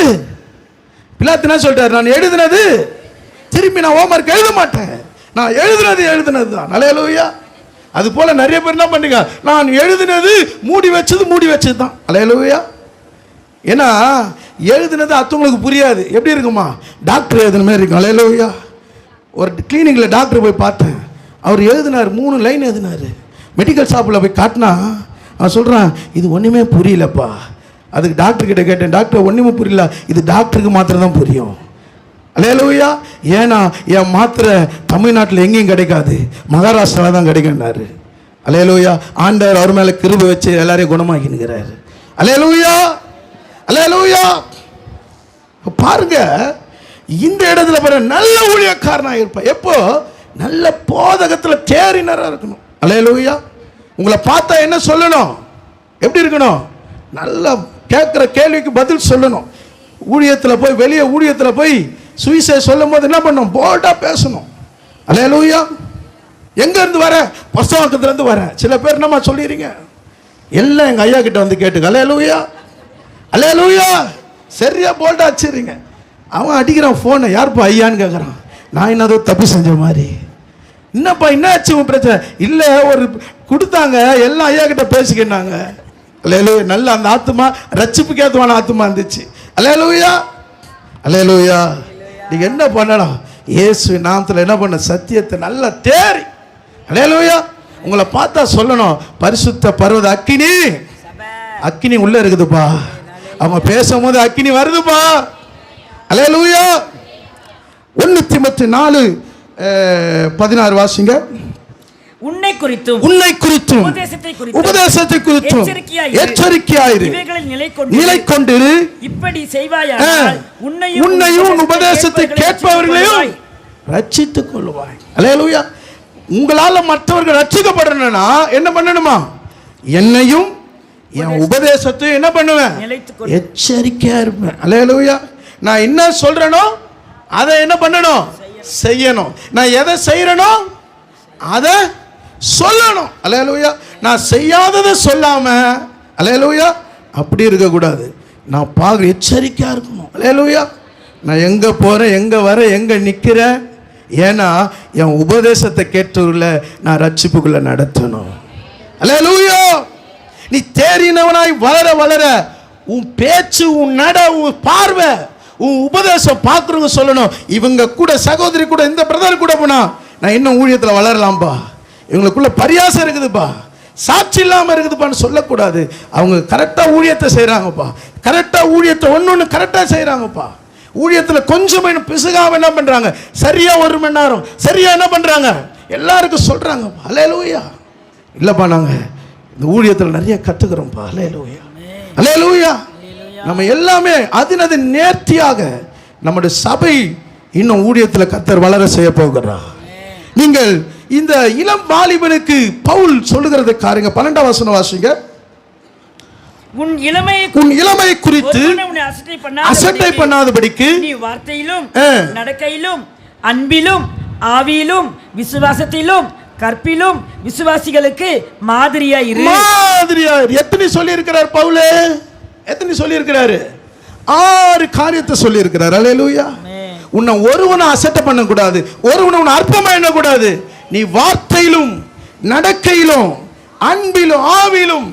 பிலாத்து என்ன சொல்லிட்டார்? நான் எழுதினது திரும்பி நான் ஹோம்ஒர்க் எழுத மாட்டேன், நான் எழுதினது தான். அல்லேலூயா. அது போல நிறைய பேர் என்ன பண்ணுங்க, நான் எழுதினது மூடி வச்சது தான். அல்லேலூயா. ஏன்னா எழுதினது அத்தவங்களுக்கு புரியாது. எப்படி இருக்குமா? டாக்டர் எழுதின மாதிரி இருக்கும். அல்லேலூயா. ஒரு கிளினிக்கில் டாக்டர் போய் பார்த்தேன். அவர் எழுதினார், 3 லைன் எழுதினார். மெடிக்கல் ஷாப்பில் போய் காட்டினா அவன் சொல்கிறான், இது ஒன்றுமே புரியலப்பா. அதுக்கு டாக்டர் கிட்ட கேட்டேன், டாக்டர் ஒன்றுமே புரியல, இது டாக்டருக்கு மாத்திரம் தான் புரியும். அல்லேலூயா. ஏன்னா என் மாத்திரை தமிழ்நாட்டில் எங்கேயும் கிடைக்காது, மகாராஷ்டிராவில் தான் கிடைக்கின்றாரு. அல்லேலூயா. ஆண்டவர் அவர் மேலே கிருபை வச்சு எல்லாரையும் குணமாக்கினுக்கிறாரு. அல்லேலூயா. அல்லேலூயா. பாருங்க, இந்த இடத்துல பாருங்க, நல்ல ஊழியக்காரனாக இருப்பேன். எப்போ? நல்ல போதகத்தில் தேறினராக இருக்கணும். அல்லேலூயா. உங்களை பார்த்தா என்ன சொல்லணும்? எப்படி இருக்கணும்? நல்லா கேட்குற கேள்விக்கு பதில் சொல்லணும். ஊழியத்தில் போய், வெளியே ஊழியத்தில் போய் சுவிசேஷம் சொல்லும் போது என்ன பண்ணணும்? போல்டா பேசணும். அல்லேலூயா. எங்க இருந்து வர? பசவாக்கத்துல இருந்து வர. சில பேர் என்னமா சொல்லிடுறீங்க? எல்லாம் எங்க ஐயா கிட்ட வந்து கேட்டுக்க. அல்லேலூயா. அல்லேலூயா. சரியா போல்டா வச்சிருங்க. அவன் அடிக்கிறான் போனை, யாருப்பா ஐயான்னு கேட்குறான். நான் என்னதோ தப்பு செஞ்ச மாதிரி. என்னப்பா என்ன ஆச்சு உன் பிரச்சனை? இல்லை, ஒரு கொடுத்தாங்க, எல்லாம் ஐயா கிட்ட பேசிக்கிட்டாங்க. அல்லேலூயா. நல்ல அந்த ஆத்துமா ரட்சிப்புக்கு ஏத்துவான ஆத்துமா இருந்துச்சு. அல்லேலூயா. அல்லேலூயா. நீங்க என்ன பண்ணலாம்? இயேசு நாமத்தில் என்ன பண்ண? சத்தியத்தை நல்லா தேறி. அல்லேலூயா. உங்களை பார்த்தா சொல்லணும், பரிசுத்த பர்வத அக்கினி. அக்கினி உள்ள இருக்குதுப்பா. அவங்க பேசும்போது அக்கினி வருதுப்பா. அல்லேலூயா. 1 தீமோத்தேயு 4:16 வாசிங்க. உன்னை குறித்தும் உபதேசத்தை குறித்தும் எச்சரிக்கையாயிரு. நிலை கொண்டிரு. இப்படி செய்வாயானால் உன்னையும் உபதேசத்தை கேட்பவர்களையும் ரட்சித்துக் கொள்வாய். அல்லேலூயா. உங்களால மற்றவர்கள் ரட்சிக்கப்படணும்னா என்ன பண்ணணுமா? என்னையும் என் உபதேசத்தையும் என்ன பண்ணுவேன்? எச்சரிக்கையா இருப்பேன். அல்லேலூயா. நான் என்ன சொல்றேனோ அதை என்ன பண்ணணும்? செய்யணும். நான் எதை செய்யறேனோ அதை சொல்லணும். அல்லேலூயா. நான் செய்யாததை சொல்லாம, அல்லேலூயா, அப்படி இருக்கக்கூடாது. நான் பார்க்க எச்சரிக்கையா இருக்கணும். அல்லேலூயா. நான் எங்க போறேன், எங்க வர, எங்க நிக்கிறேன். ஏன்னா என் உபதேசத்தை கேட்டவர்கள நான் ரட்சிப்புக்குள்ள நடத்தணும். அல்லேலூயா. நீ தேறினவனாய் வளர வளர உன் பேச்சு, உன் நட, உன் பார்வை, உன் உபதேசம் பார்க்குறவங்க சொல்லணும், இவங்க கூட சகோதரி கூட இந்த பிரதர் கூட போனா நான் இன்னும் ஊழியத்தில் வளரலாம்பா, இவங்களுக்குள்ள பரியாசம் இருக்குதுப்பா, சாட்சி இல்லாமல் இருக்குதுப்பான்னு சொல்லக்கூடாது. அவங்க கரெக்டாக ஊழியத்தை செய்கிறாங்கப்பா, கரெக்டாக ஊழியத்தை ஒன்று கரெக்டாக செய்கிறாங்கப்பா. ஊழியத்தில் கொஞ்சம் பிசுகாம என்ன பண்ணுறாங்க, சரியாக 1 மணி நேரம் சரியாக என்ன பண்ணுறாங்க, எல்லாருக்கும் சொல்கிறாங்கப்பா. அல்லேலூயா. இல்லைப்பா, நாங்கள் இந்த ஊழியத்தில் நிறைய கற்றுக்கிறோம்ப்பா. அல்லேலூயா. அல்லேலூயா. நம்ம எல்லாமே அதினது நேர்த்தியாக நம்முடைய சபை இன்னும் ஊழியத்தில் கர்த்தர் வளர செய்ய போகிறார். நீங்கள் இந்த இளம் வாலிபனுக்கு பவுல் சொல்லுகிறது காருங்க. 12ஆம் வசனம் வாசிங்க. உன் இளமை குறித்து அசட்டை பண்ணாதபடிக்கு நீ வார்த்தையிலும் நடக்கையிலும் அன்பிலும் ஆவியிலும் விசுவாசத்திலும் கற்பிலும் விசுவாசிகளுக்கு மாதிரியா இரு. எத்தனை சொல்லி இருக்கிறார் பவுல்? எத்தனை சொல்லி இருக்கிறாரு? 6 காரியத்தை சொல்லி இருக்கிறார். அல்லேலூயா. உன்னை ஒருவனை அசட்டை பண்ண கூடாது, ஒருவனை அற்பமா எண்ண கூடாது. நீ வார்த்தையிலும் நடக்கையிலும் அன்பிலும் ஆவியிலும்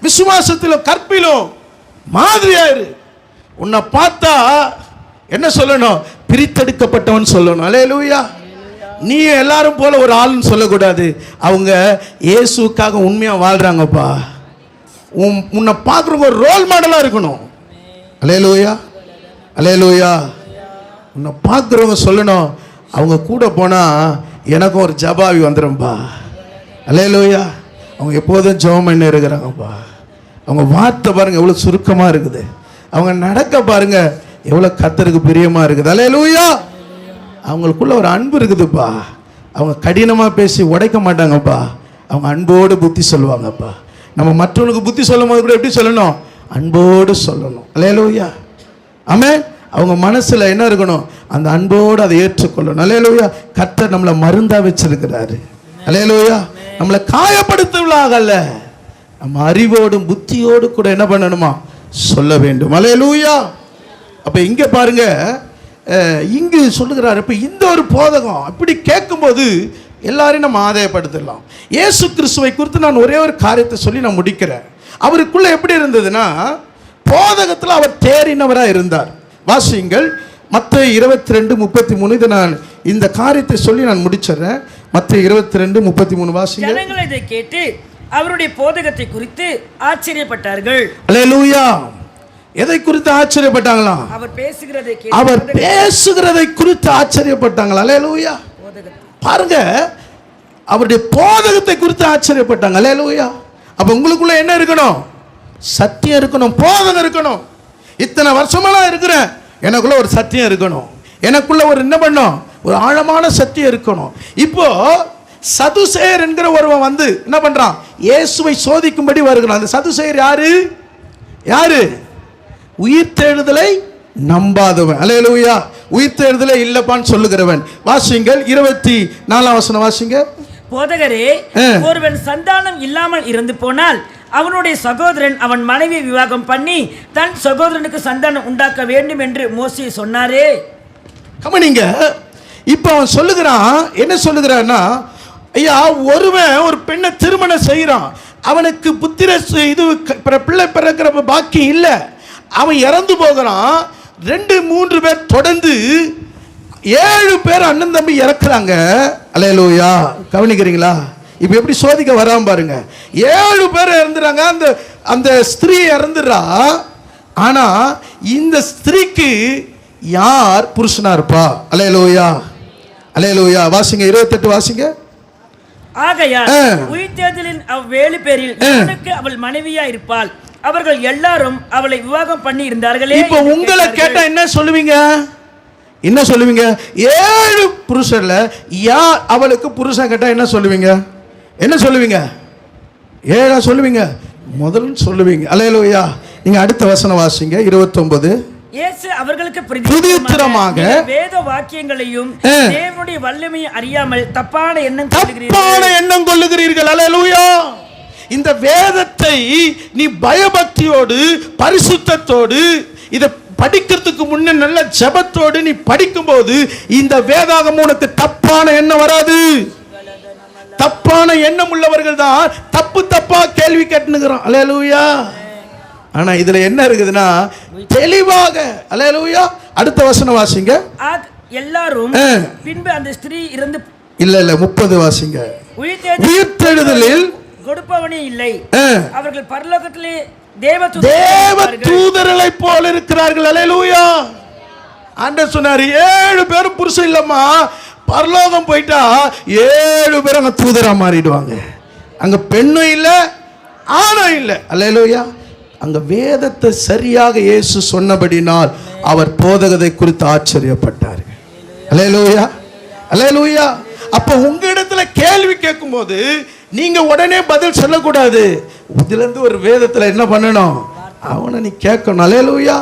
விசுவாசத்திலும் கற்பிலும் மாதிரியாயிரு. உன்னை பார்த்தா என்ன சொல்லணும்? பிரித்தெடுக்கப்பட்டவன் சொல்லணும். அல்லேலூயா. நீ எல்லாரும் போல ஒரு ஆள்னு சொல்லக்கூடாது. அவங்க இயேசுக்காக உண்மையா வாழ்றாங்கப்பா. உன்னை பார்க்குறவங்க ஒரு ரோல் மாடலா இருக்கணும். அல்லேலூயா, அல்லேலூயா. உன்னை பார்க்குறவங்க சொல்லணும், அவங்க கூட போனா எனக்கும் ஒரு ஜபாவி வந்துடும்பா. அல்லேலூயா. அவங்க எப்போதும் ஜெபம் பண்ணி இருக்கிறாங்கப்பா. அவங்க வார்த்தை பாருங்க எவ்வளோ சுருக்கமாக இருக்குது. அவங்க நடக்க பாருங்க எவ்வளோ கர்த்தருக்கு பிரியமாக இருக்குது. அல்லேலூயா. அவங்களுக்குள்ள ஒரு அன்பு இருக்குதுப்பா. அவங்க கடினமாக பேசி உடைக்க மாட்டாங்கப்பா. அவங்க அன்போடு புத்தி சொல்லுவாங்கப்பா. நம்ம மற்றவனுக்கு புத்தி சொல்லும் போது கூட எப்படி சொல்லணும்? அன்போடு சொல்லணும். அல்லேலூயா. ஆமென். அவங்க மனசில் என்ன இருக்கணும்? அந்த அன்போடு அதை ஏற்றுக்கொள்ளணும். அல்லேலூயா. கர்த்தர் நம்மளை மருந்தா வச்சிருக்கிறாரு. அல்லேலூயா. நம்மளை காயப்படுத்தலாகல்ல, நம்ம அறிவோடும் புத்தியோடு கூட என்ன பண்ணணுமா? சொல்ல வேண்டும். அல்லேலூயா. அப்போ இங்கே பாருங்க, இங்கு சொல்லுகிறார். இப்போ இந்த ஒரு போதகம் அப்படி கேட்கும்போது எல்லாரையும் நம்ம ஆதாயப்படுத்தலாம். இயேசு கிறிஸ்துவை குறித்து நான் ஒரே ஒரு காரியத்தை சொல்லி நான் முடிக்கிறேன். அவருக்குள்ள எப்படி இருந்ததுன்னா, போதகத்தில் அவர் தேறினவராக இருந்தார். வாசியுங்கள் மத்தேயு 22:33. இதை நான் இந்த காரியத்தை சொல்லி நான் முடிச்சிடறேன். மத்தேயு 22:33 வாசிங்க. ஜனங்கள் இதை கேட்டு அவருடைய போதகத்தை குறித்து ஆச்சரியப்பட்டார்கள். அல்லேலூயா. எதை குறித்து ஆச்சரியப்பட்டாங்களாம்? அவர் பேசுகிறதை குறித்து ஆச்சரியப்பட்டாங்களா? அல்லேலூயா. பாருங்க, அவருடைய போதகத்தை குறித்து ஆச்சரியப்பட்டாங்க. அல்லேலூயா. அப்ப உங்களுக்குள்ள என்ன இருக்கணும்? சத்தியம் இருக்கணும், போதகம் இருக்கணும். இத்தனை வருஷமெல்லாம் இருக்கிறேன், எனக்குள்ள ஒரு சத்தியம் இருக்கணும். எனக்குள்ள ஒரு என்ன பண்ணும்? ஒரு ஆழமான சத்தியம் இருக்கணும். இப்போ சதுசேயர் என்கிற ஒருவன் வந்து என்ன பண்றான்? இயேசுவை சோதிக்கும்படி வருகிறான். அந்த சதுசேயர் யாரு? யாரு? உயிர்த்தெழுதலை நம்பாதவன். அல்லேலூயா. உயிர்த்தெழுதலை இல்லப்பான்னு சொல்லுகிறவன். வாசிங்கள் 24ஆம் வசனம் வாசிங்க. போதகரே, ஒருவன் சந்தானம் இல்லாமல் இருந்து போனால் அவனுடைய சகோதரன் அவன் மனைவி விவாகம் பண்ணி தன் சகோதரனுக்கு சந்தானம் உண்டாக்க வேண்டும் என்று மோசே சொன்னாரே. கவனிங்க. இப்போ அவன் சொல்லுகிறான், என்ன சொல்லுகிறான்னா, ஐயா, ஒருவன் ஒரு பெண்ணை திருமணம் செய்கிறான், அவனுக்கு புத்திர இது பிள்ளை பிறக்கிற பாக்கி இல்லை, அவன் இறந்து போகிறான். 2-3 பேர் தொடர்ந்து 7 பேர் அண்ணன் தம்பி இறக்குறாங்க. அல்லேலூயா. கவனிக்கிறீங்களா? இப்போ எப்படி சோதிக்க வராம பாருங்க. 7 பேர் இறந்துறாங்க. அந்த ஸ்திரீ இறந்துடுறா. ஆனா இந்த ஸ்திரீக்கு யார் புருஷனா இருப்பா? அல்லேலூயா, அல்லேலூயா. வாசிங்க 28 வாசிங்க. ஆகையால் உயிர்த்தெழுதலின் அவ்வேழு பேரில் அவள் மனைவியா இருப்பாள். அவர்கள் எல்லாரும் அவளை விவாகம் பண்ணி இருந்தார்களே. இப்போ உங்களை கேட்டா என்ன சொல்லுவீங்க? என்ன சொல்லுவீங்க? 7 புருஷர்ல யார் அவளுக்கு புருஷன் கேட்டா என்ன சொல்லுவீங்க? என்ன சொல்லுவீங்க? 7 சொல்லுவீங்க? முதல்ல சொல்லுவீங்க. அல்லேலூயா. நீங்க அடுத்த வசனம் வாசிங்க 29. இயேசு அவர்களுக்கு பிரதியுத்தரமாக வேத வாக்கியங்களையும் தேவனுடைய வல்லமையை அறியாமல் தப்பான எண்ணம் கொள்ளுகிறீர்கள். அல்லேலூயா. இந்த வேதத்தை நீ பயபக்தியோடு பரிசுத்தத்தோடு இதை படிக்கிறதுக்கு முன்ன நல்ல ஜெபத்தோடு நீ படிக்கும்போது இந்த வேதாகமம் உனக்கு தப்பான எண்ணம் வராது. தப்பான எண்ணம் உள்ளவர்கள் தான் தப்பா கேள்வி கேட்டுனுக்குறான். அல்லேலூயா. ஆனா இதுல என்ன இருக்குதுன்னா தெளிவாக. அல்லேலூயா. அடுத்த வசனம் வாசிங்க. எல்லாரும் பின்பு அந்த ஸ்திரீ இருந்து இல்ல 30 வாசிங்க. உயிர்த்தெழுதலில் கொடுப்பவனே இல்லை, அவர்கள் பரலோகத்திலே தேவ தூதர்களை போல இருக்கிறார்கள். அல்லேலூயா. ஆண்டவர் சொன்னார் 7 பேரும் புருஷன் இல்லம்மா, பரலோகம் போயிட்டா 7 பேரும் அங்க தூதரா மாறிடுவாங்க. அங்க பெண்ணும் இல்ல ஆணும் இல்ல. அல்லேலூயா. அங்க வேதத்தை சரியாக இயேசு சொன்னபடினால் அவர் போதகத்தை குறித்து ஆச்சரியப்பட்டார்கள். அல்லேலூயா, அல்லேலூயா. அப்ப உங்க இடத்துல கேள்வி கேட்கும்போது நீங்க உடனே பதில் சொல்லக்கூடாது. இதுல இருந்து ஒரு வேதத்துல என்ன பண்ணணும், அவனை நீ கேட்கணும். அல்லேலூயா.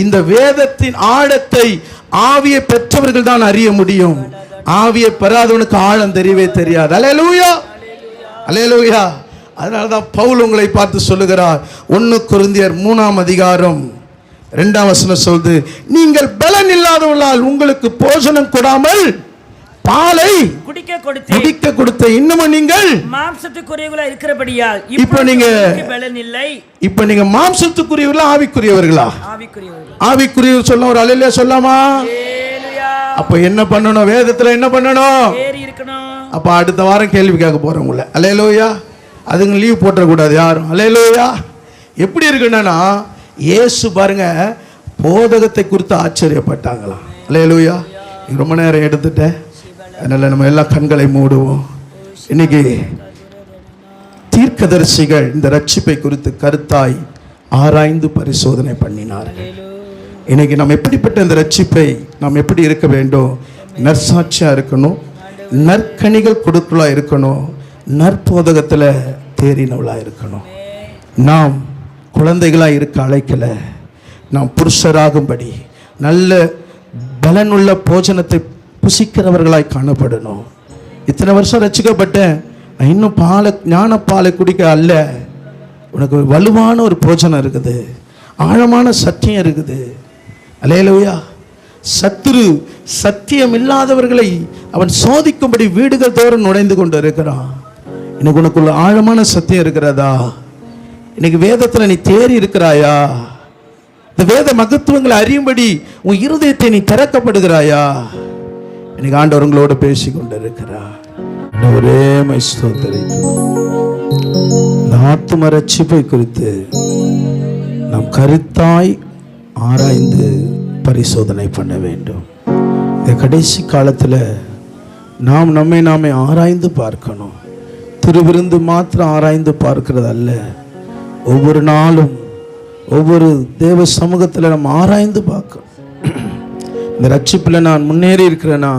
இந்த வேதத்தின் ஆழத்தை ஆவியை பெற்றவர்கள் தான் அறிய முடியும். ஆவியை பெறாதவனுக்கு ஆழம் தெரியவே தெரியாது. அல்லேலூயா, அல்லேலூயா. அதனாலதான் பவுல் உங்களை பார்த்து சொல்லுகிறார், 1 கொரிந்தியர் 3:2 சொல்லுது, நீங்கள் பலன் இல்லாதவர்களால் உங்களுக்கு போஜனம் கொடாமல் பாலை குடிக்க கொடுத்த இன்னமும் நீங்கள் மாம்சத்துக்குரியவர்களா இருக்கிறபடியால் இப்ப நீங்க பலன் இல்லை. இப்ப நீங்க மாம்சத்துக்குரியவர்களா ஆவிக்குரியவர்களா? ஆவிக்குரியவர் சொல்ல ஒரு அல்லேலூயா சொல்லாமா? அப்ப என்ன பண்ணணும், வேதத்துல என்ன பண்ணணும்? அப்ப அடுத்த வாரம் கேள்வி கேட்க போறோம் உங்களை. அல்லேலூயா. அதுங்க லீவ் போட்டுற கூடாது யாரும். அல்லேலூயா. எப்படி இருக்குன்னா, இயேசு பாருங்க போதகத்தை குறித்து ஆச்சரியப்பட்டாங்களாம். அல்லேலூயா. ரொம்ப நேரம் எடுத்துட்டேன், அதனால நம்ம எல்லா கண்களை மூடுவோம். இன்னைக்கு தீர்க்கதரிசிகள் இந்த ரட்சிப்பை குறித்து கருத்தாய் ஆராய்ந்து பரிசோதனை பண்ணினார்கள். இன்னைக்கு நாம் எப்படிப்பட்ட இந்த ரட்சிப்பை நாம் எப்படி இருக்க வேண்டும்? நற்சாட்சியா இருக்கணும், நற்கனிகள் கொடுக்கலா இருக்கணும், நற்போதகத்தில் தேறினவளா இருக்கணும். நாம் குழந்தைகளா இருக்க அழைக்கல, நாம் புருஷராகும்படி நல்ல பலனுள்ள போஜனத்தை புசிக்கிறவர்களாய் காணப்படணும். இத்தனை வருஷம் ரட்சிக்கப்பட்டேன், நான் இன்னும் ஞான பாலை குடிக்க அல்ல. உனக்கு வலுவான ஒரு போஜனம் இருக்குது, ஆழமான சத்தியம் இருக்குது. அல்லேலூயா. சத்துரு சத்தியம் இல்லாதவர்களை அவன் சோதிக்கும்படி வீடுகள் தோறும் நுழைந்து கொண்டு இருக்கிறான். இன்னைக்கு உனக்குள்ள ஆழமான சத்தியம் இருக்கிறதா? இன்னைக்கு வேதத்துல நீ தேறி இருக்கிறாயா? இந்த வேத மகத்துவங்களை அறியும்படி உன் இருதயத்தை நீ திறக்கப்படுகிறாயா? இன்னைக்கு ஆண்டவர் உங்களோடு பேசி கொண்டு இருக்கிறார். ஒரே இந்த ஆத்தும ரட்சிப்பை குறித்து நாம் கருத்தாய் ஆராய்ந்து பரிசோதனை பண்ண வேண்டும். இந்த கடைசி காலத்தில் நாம் நம்மை நாமே ஆராய்ந்து பார்க்கணும். திருவிருந்து மாத்திரம் ஆராய்ந்து பார்க்கிறது அல்ல, ஒவ்வொரு நாளும் ஒவ்வொரு தேவ சமூகத்தில் நம்ம ஆராய்ந்து பார்க்கணும். இந்த ரட்சிப்பில் நான் முன்னேறி இருக்கிறேனா?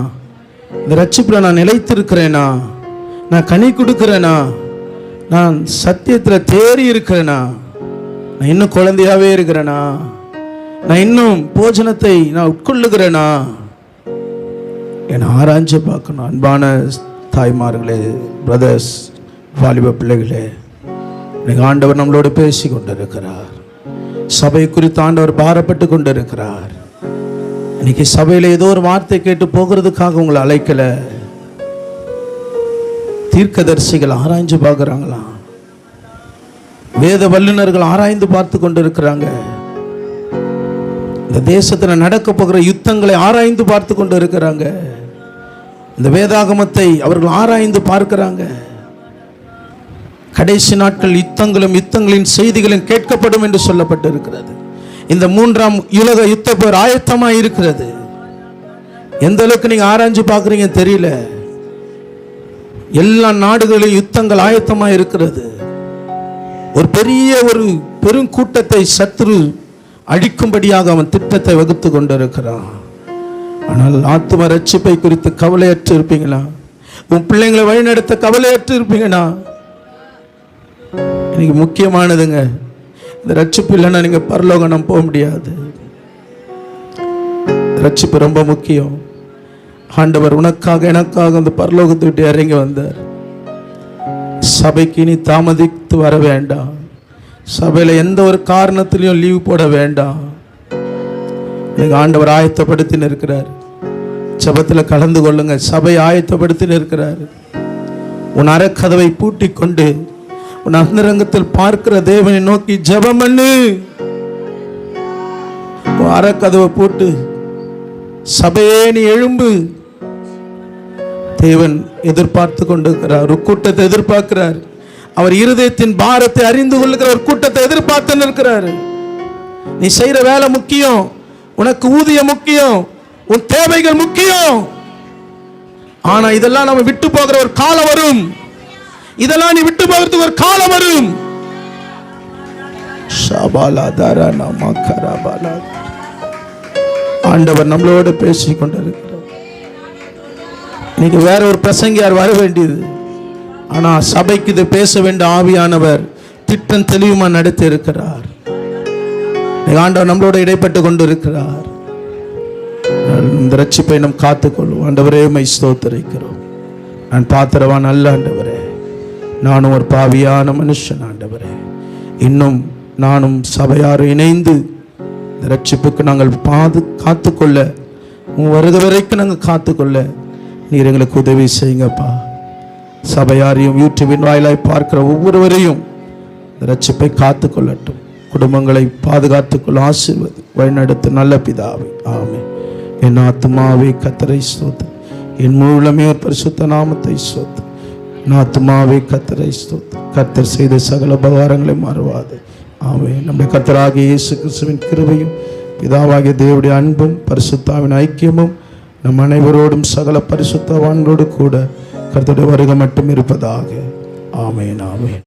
இந்த ரட்சிப்பில் நான் நிலைத்திருக்கிறேனா? நான் கனி கொடுக்கிறேனா? நான் சத்தியத்தில் தேறி இருக்கிறேனா? நான் இன்னும் குழந்தையாவே இருக்கிறேனா? நான் இன்னும் போஜனத்தை நான் உட்கொள்ளுகிறேனா? என்னை ஆராய்ச்சி பார்க்கணும். அன்பான தாய்மார்களே, பிரதர்ஸ், வாலிப பிள்ளைகளே, இன்னைக்கு ஆண்டவர் நம்மளோடு பேசி கொண்டிருக்கிறார். சபை குறித்து ஆண்டவர் பாரப்பட்டு கொண்டிருக்கிறார். இன்னைக்கு சபையில் ஏதோ ஒரு வார்த்தை கேட்டு போகிறதுக்காக உங்களை அழைக்கல. தீர்க்கதரிசிகள் ஆராய்ஞ்சு பார்க்குறாங்களாம், வேத வல்லுநர்கள் ஆராய்ந்து பார்த்து கொண்டு இருக்கிறாங்க. இந்த தேசத்தில் நடக்க போகிற யுத்தங்களை ஆராய்ந்து பார்த்து கொண்டு இருக்கிறாங்க. இந்த வேதாகமத்தை அவர்கள் ஆராய்ந்து பார்க்கிறாங்க. கடைசி நாட்கள் யுத்தங்களின் செய்திகளும் கேட்கப்படும் என்று சொல்லப்பட்டு இருக்கிறது. இந்த 3ஆம் உலக யுத்த போர் ஆயத்தமாக இருக்கிறது. எந்த அளவுக்கு நீங்க ஆராய்ஞ்சு பார்க்குறீங்க தெரியல. எல்லா நாடுகளிலும் யுத்தங்கள் ஆயத்தமாக இருக்கிறது. ஒரு பெரும் கூட்டத்தை சத்துரு அழிக்கும்படியாக அவன் திட்டத்தை வகுத்து கொண்டிருக்கிறான். ஆனால் ஆத்தும ரட்சிப்பை குறித்து கவலையற்று இருப்பீங்களா? உன் பிள்ளைங்களை வழிநடத்த கவலையற்று இருப்பீங்கன்னா? இன்னைக்கு முக்கியமானதுங்க, இந்த ரட்சிப்பு இல்லைன்னா நீங்க பரலோகம் போக முடியாது. ரட்சிப்பு ரொம்ப முக்கியம். ஆண்டவர் உனக்காக எனக்காக அந்த பரலோகத்தை விட்டு இறங்கி வந்தார். சபைக்கு இனி தாமதித்து வர வேண்டாம். சபையில எந்த ஒரு காரணத்திலையும் லீவ் போட வேண்டாம். நீங்க ஆண்டவர் ஆயத்தப்படுத்தி இருக்கிறார். ஜெபத்தில் கலந்து கொள்ளுங்க. சபை ஆயத்தப்படுத்தி இருக்கிறார். உன் அறக்கதவை பூட்டி கொண்டு உன் அந்தரங்கத்தில் பார்க்கிற தேவனை நோக்கி ஜெபம் பண்ணு. அறக்கதவை போட்டு சபையே நீ எழும்பு. தேவன் எதிர்பார்த்து கொண்டிருக்கிறார். ஒரு கூட்டத்தை எதிர்பார்க்கிறார். அவர் இருதயத்தின் பாரத்தை அறிந்து கொள்ளுகிற ஒரு கூட்டத்தை எதிர்பார்த்து இருக்கிறார். நீ செய்யற வேலை முக்கியம், உனக்கு ஊதியம் முக்கியம், உன் தேவைகள் முக்கியம். ஆனா இதெல்லாம் நம்ம விட்டு போகிற ஒரு காலம் வரும். இதெல்லாம் நீ விட்டு போகிறதுக்கு ஒரு காலம் வரும். ஆண்டவர் நம்மளோட பேசிக் கொண்டிருக்கிறார். இன்னைக்கு வேற ஒரு பிரசங்கியார் வர வேண்டியது. ஆனால் சபைக்கு இதை பேச வேண்டிய ஆவியானவர் திட்டம் தெளிவுமா நடத்தி இருக்கிறார். ஆண்டவர் நம்மளோட இடைப்பட்டு கொண்டு இருக்கிறார். இந்த ரட்சிப்பை நம் காத்துக்கொள்ளும். ஆண்டவரே உம்மை ஸ்தோத்திரிக்கிறோம். நான் பாத்திரவான் அல்ல ஆண்டவரே, நானும் ஒரு பாவியான மனுஷன் ஆண்டவரே. இன்னும் நானும் சபையாரும் இணைந்து இந்த ரட்சிப்புக்கு நாங்கள் காத்துக்கொள்ள, உன் வருது வரைக்கும் நாங்கள் காத்துக்கொள்ள நீர் எங்களுக்கு உதவி செய்யுங்கப்பா. சபையாரையும் யூடியூபின் வாயிலாய் பார்க்கிற ஒவ்வொருவரையும் இந்த ரட்சிப்பை காத்துக்கொள்ளட்டும். குடும்பங்களை பாதுகாத்துக்கொள்ள ஆசீர்வதி வழிநடத்து நல்ல பிதாவே. ஆமென். என் ஆத்துமாவே கர்த்தரை ஸ்தோத்திரம், என் முழுமே பரிசுத்த நாமத்தை ஸ்தோத்திரம். என் ஆத்துமாவே கர்த்தரை ஸ்தோத்திரம். கர்த்தர் செய்த சகல உபகாரங்களை மறவாது. ஆமென். நம்முடைய கர்த்தராகிய இயேசு கிறிஸ்துவின் கிருபையும் பிதாவாகிய தேவனுடைய அன்பும் பரிசுத்தாவின் ஐக்கியமும் நம் அனைவரோடும் சகல பரிசுத்தவான்களோடு கூட கர்த்தருடைய வருகை மட்டும் இருப்பதாக. ஆமென். ஆமென்.